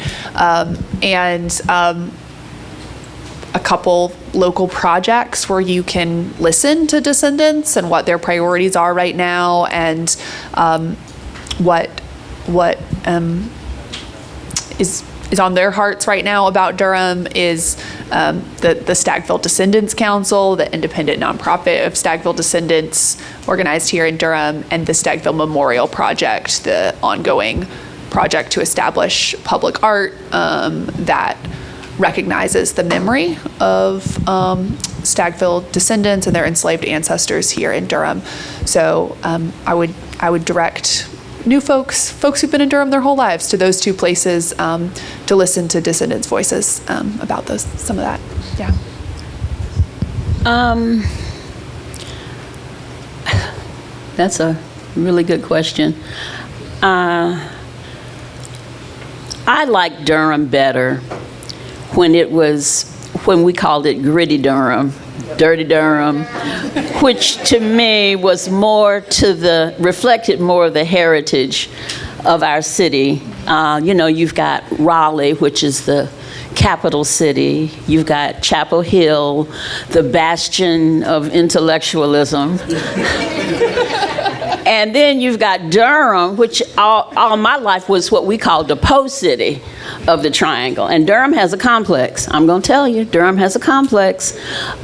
[SPEAKER 5] A couple local projects where you can listen to descendants and what their priorities are right now, and what is on their hearts right now about Durham is the Stagville Descendants Council, the independent nonprofit of Stagville descendants organized here in Durham, and the Stagville Memorial Project, the ongoing project to establish public art that recognizes the memory of Stagville descendants and their enslaved ancestors here in Durham. So I would direct new folks who've been in Durham their whole lives, to those two places to listen to descendants' voices about some of that. Yeah.
[SPEAKER 6] That's a really good question. I like Durham better when we called it gritty Durham, dirty Durham, which to me was reflected more of the heritage of our city. You've got Raleigh, which is the capital city. You've got Chapel Hill, the bastion of intellectualism. And then you've got Durham, which all my life was what we called the Po City of the Triangle. And Durham has a complex. I'm going to tell you, Durham has a complex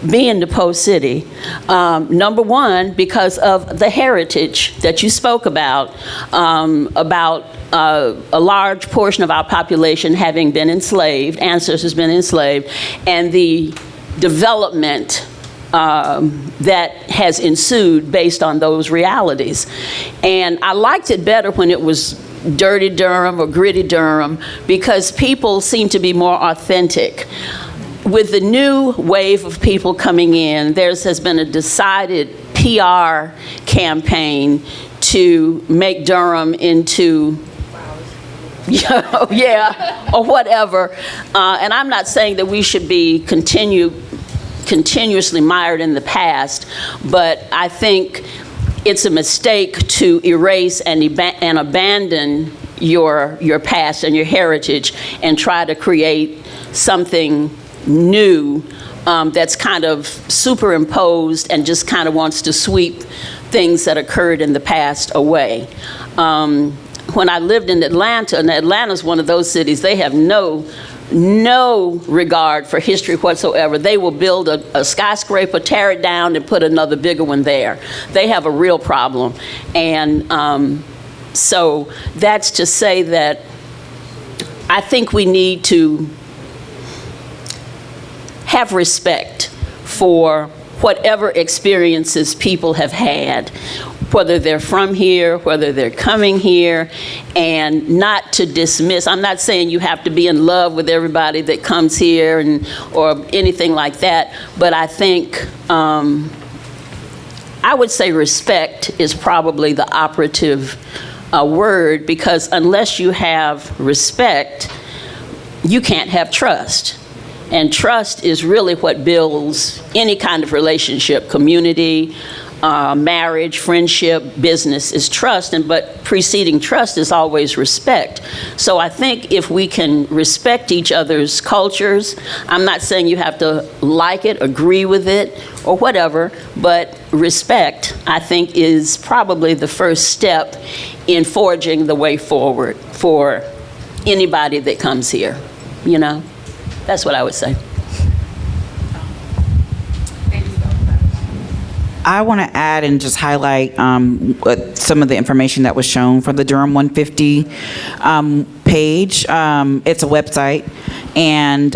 [SPEAKER 6] being the Po City. Number one, because of the heritage that you spoke about a large portion of our population having been enslaved, ancestors been enslaved, and the development that has ensued based on those realities. And I liked it better when it was dirty Durham or gritty Durham, because people seem to be more authentic. With the new wave of people coming in, has been a decided PR campaign to make Durham into or whatever. And I'm not saying that we should be continuously mired in the past, but I think it's a mistake to erase and abandon your past and your heritage and try to create something new that's kind of superimposed and just kind of wants to sweep things that occurred in the past away. When I lived in Atlanta, and Atlanta's one of those cities, they have no regard for history whatsoever. They will build a skyscraper, tear it down, and put another bigger one there. They have a real problem. And so that's to say that I think we need to have respect for whatever experiences people have had, whether they're from here, whether they're coming here, and not to dismiss. I'm not saying you have to be in love with everybody that comes here or anything like that, but I think I would say respect is probably the operative word, because unless you have respect, you can't have trust. And trust is really what builds any kind of relationship, community, marriage, friendship, business is trust, but preceding trust is always respect. So I think if we can respect each other's cultures, I'm not saying you have to like it, agree with it, or whatever, but respect, I think, is probably the first step in forging the way forward for anybody that comes here, That's what I would say.
[SPEAKER 4] I want to add and just highlight some of the information that was shown from the Durham 150 page. It's a website, and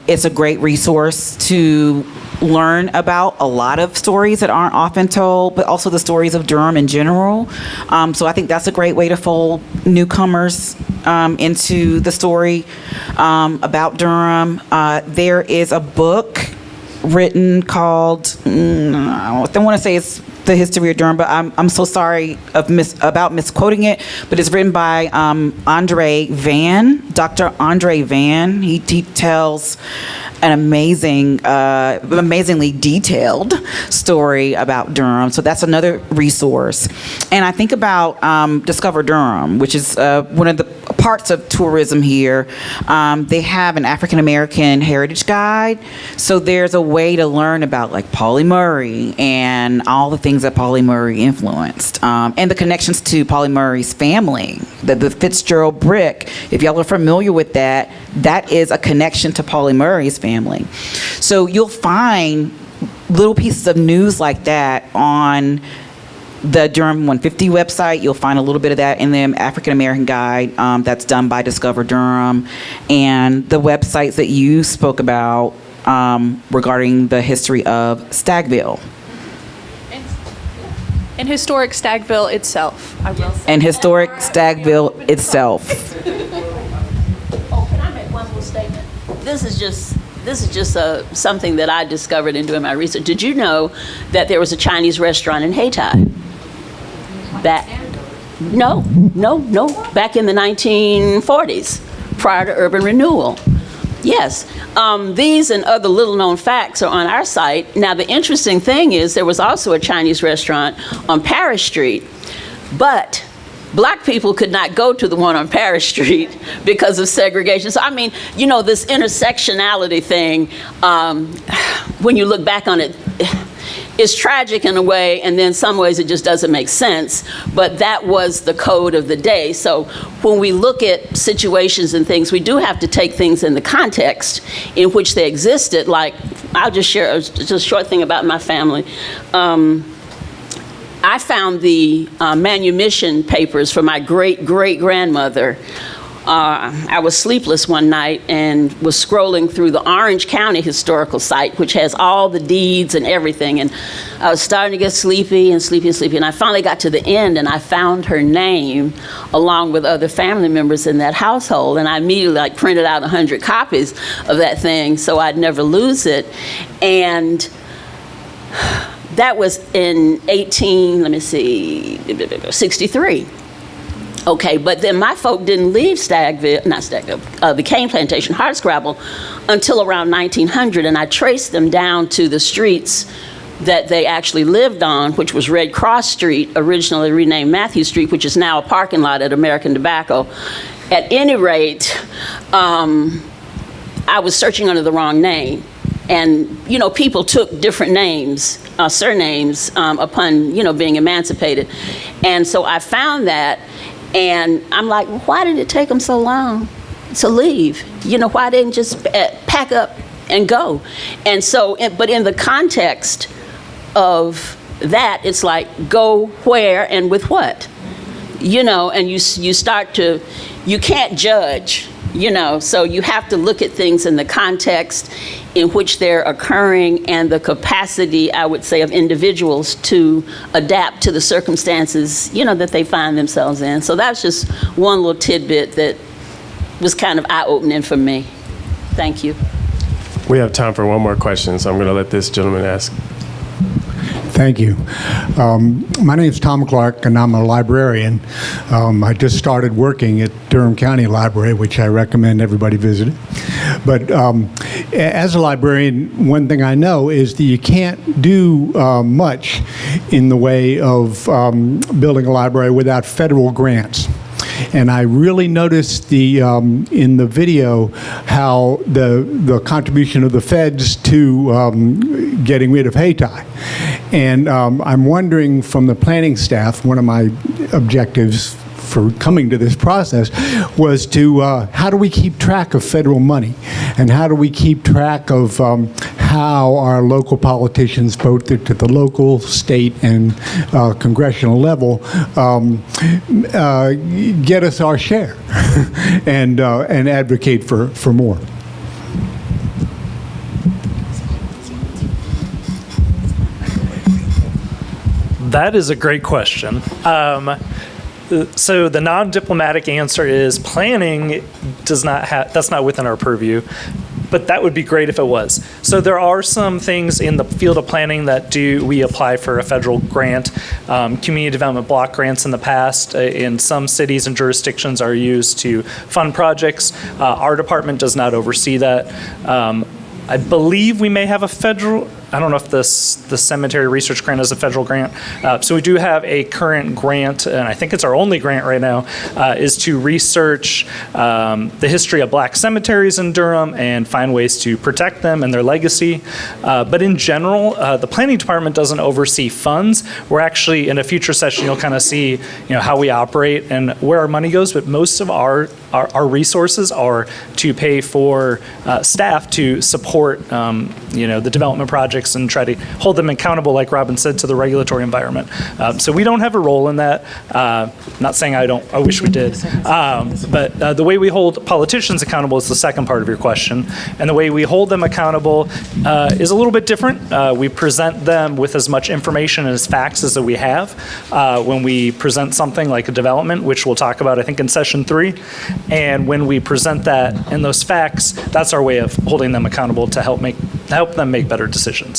[SPEAKER 4] it's a great resource to learn about a lot of stories that aren't often told, but also the stories of Durham in general. So I think that's a great way to fold newcomers into the story about Durham. There is a book written called, I don't want to say it's the History of Durham, but I'm so sorry about misquoting it, but it's written by Dr. Andre Van. He tells an amazingly detailed story about Durham. So that's another resource. And I think about Discover Durham, which is one of the parts of tourism here. They have an African American heritage guide. So there's a way to learn about like Pauli Murray and all the things that Pauli Murray influenced, and the connections to Pauli Murray's family. The Fitzgerald brick, if y'all are familiar with that, that is a connection to Pauli Murray's family. So you'll find little pieces of news like that on the Durham 150 website. You'll find a little bit of that in the African American guide that's done by Discover Durham, and the websites that you spoke about regarding the history of Stagville.
[SPEAKER 5] And historic Stagville itself, I will say.
[SPEAKER 4] And historic Stagville itself.
[SPEAKER 6] Oh, can I make one little statement? This is just something that I discovered in doing my research. Did you know that there was a Chinese restaurant in Hayti? No. Back in the 1940s, prior to urban renewal. Yes. These and other little-known facts are on our site. Now, the interesting thing is there was also a Chinese restaurant on Parish Street, but Black people could not go to the one on Parish Street because of segregation. So, I mean, you know, this intersectionality thing, when you look back on it, it's tragic in a way, and then some ways it just doesn't make sense, but that was the code of the day. So when we look at situations and things, we do have to take things in the context in which they existed. Like, I'll just share just a short thing about my family. I found the manumission papers for my great-great-grandmother. I was sleepless one night and was scrolling through the Orange County Historical Site, which has all the deeds and everything, and I was starting to get sleepy, and I finally got to the end, and I found her name along with other family members in that household, and I immediately printed out 100 copies of that thing so I'd never lose it. And that was in 63. Okay, but then my folk didn't leave the cane plantation, hardscrabble, until around 1900, and I traced them down to the streets that they actually lived on, which was Red Cross Street, originally renamed Matthew Street, which is now a parking lot at American Tobacco. At any rate, I was searching under the wrong name. And, you know, people took different names, surnames, upon, you know, being emancipated. And so I found that, and I'm like, why did it take them so long to leave? You know, why didn't just pack up and go? And so, but in the context of that, it's like, go where and with what? You know, and you start to, you can't judge, you know, so you have to look at things in the context in which they're occurring and the capacity, I would say, of individuals to adapt to the circumstances, you know, that they find themselves in. So that's just one little tidbit that was kind of eye-opening for me. Thank you.
[SPEAKER 9] We have time for one more question, so I'm going to let this gentleman ask.
[SPEAKER 12] Thank you. My name is Tom Clark, and I'm a librarian. I just started working at Durham County Library, which I recommend everybody visit. But as a librarian, one thing I know is that you can't do much in the way of building a library without federal grants. And I really noticed in the video how the contribution of the feds to getting rid of Hayti. And I'm wondering from the planning staff, one of my objectives for coming to this process was to how do we keep track of federal money, and how do we keep track of how our local politicians, both at the local, state, and congressional level, get us our share and advocate for more.
[SPEAKER 2] That is a great question. So the non-diplomatic answer is planning does not have, that's not within our purview, but that would be great if it was. So there are some things in the field of planning that we apply for a federal grant. Community development block grants in the past in some cities and jurisdictions are used to fund projects. Our department does not oversee that. I believe we may have a federal, I don't know if the cemetery research grant is a federal grant. So we do have a current grant, and I think it's our only grant right now, is to research the history of black cemeteries in Durham and find ways to protect them and their legacy. But in general, the planning department doesn't oversee funds. We're actually, in a future session, you'll kind of see how we operate and where our money goes, but most of our resources are to pay for staff to support the development projects and try to hold them accountable, like Robin said, to the regulatory environment. So we don't have a role in that. Not saying I wish we did. But the way we hold politicians accountable is the second part of your question. And the way we hold them accountable is a little bit different. We present them with as much information and as facts as that we have when we present something like a development, which we'll talk about, I think, in session 3. And when we present that and those facts, that's our way of holding them accountable to help them make better decisions.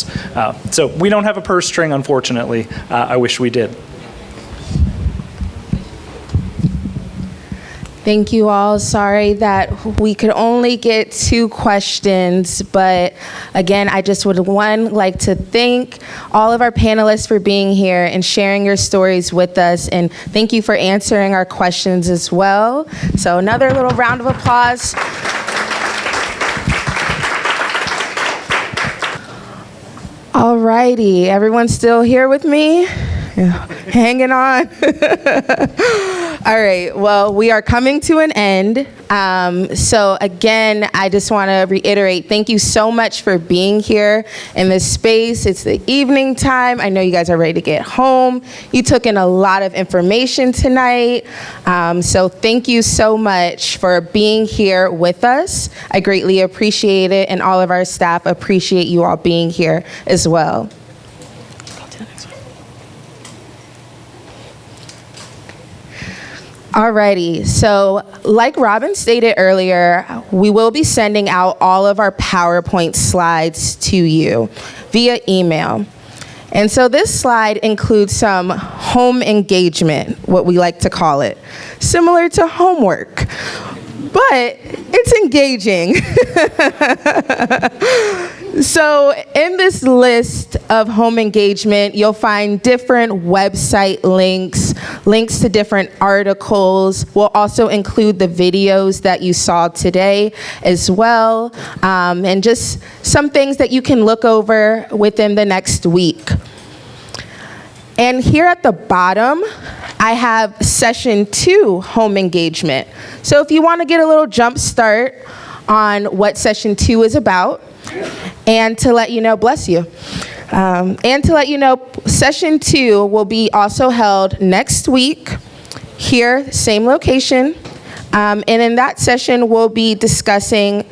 [SPEAKER 2] So we don't have a purse string, unfortunately. I wish we did.
[SPEAKER 1] Thank you all. Sorry that we could only get 2 questions, but again, I just would like to thank all of our panelists for being here and sharing your stories with us, and thank you for answering our questions as well. So another little round of applause. All righty, everyone still here with me? Yeah. Hanging on. All right, well, we are coming to an end. So again, I just want to reiterate, thank you so much for being here in this space. It's the evening time. I know you guys are ready to get home. You took in a lot of information tonight. So thank you so much for being here with us. I greatly appreciate it, and all of our staff appreciate you all being here as well. Alrighty, so like Robin stated earlier, we will be sending out all of our PowerPoint slides to you via email. And so this slide includes some home engagement, what we like to call it, similar to homework, but it's engaging. So in this list of home engagement, you'll find different website links to different articles. We'll also include the videos that you saw today as well, and just some things that you can look over within the next week. And here at the bottom, I have session 2 home engagement. So if you want to get a little jump start on what session 2 is about, and to let you know, bless you, and to let you know, session 2 will be also held next week here, same location. And in that session, we'll be discussing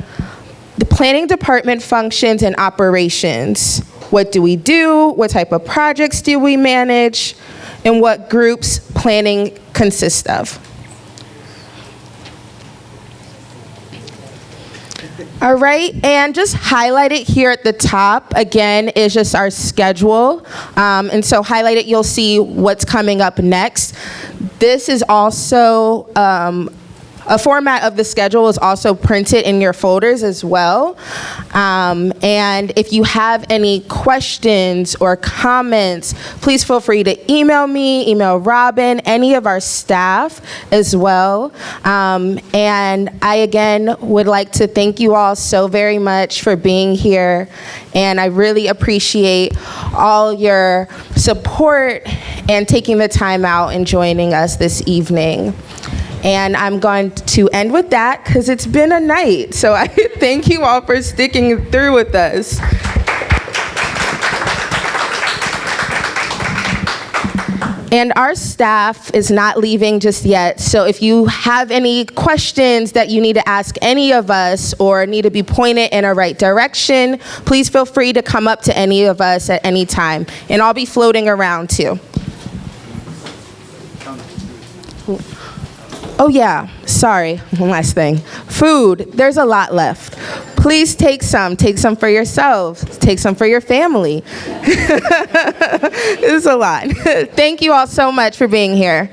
[SPEAKER 1] the planning department functions and operations. What do we do? What type of projects do we manage? And what groups planning consists of. All right, and just highlighted here at the top, again, is just our schedule. And so highlighted, you'll see what's coming up next. This is also, a format of the schedule is also printed in your folders as well. And if you have any questions or comments, please feel free to email me, email Robin, any of our staff as well. And I, again, would like to thank you all so very much for being here. And I really appreciate all your support and taking the time out and joining us this evening. And I'm going to end with that because it's been a night. So I thank you all for sticking through with us. And our staff is not leaving just yet, so if you have any questions that you need to ask any of us or need to be pointed in a right direction, please feel free to come up to any of us at any time, and I'll be floating around too. Oh yeah, sorry, one last thing. Food, there's a lot left. Please take some for yourselves, take some for your family. This is a lot. Thank you all so much for being here.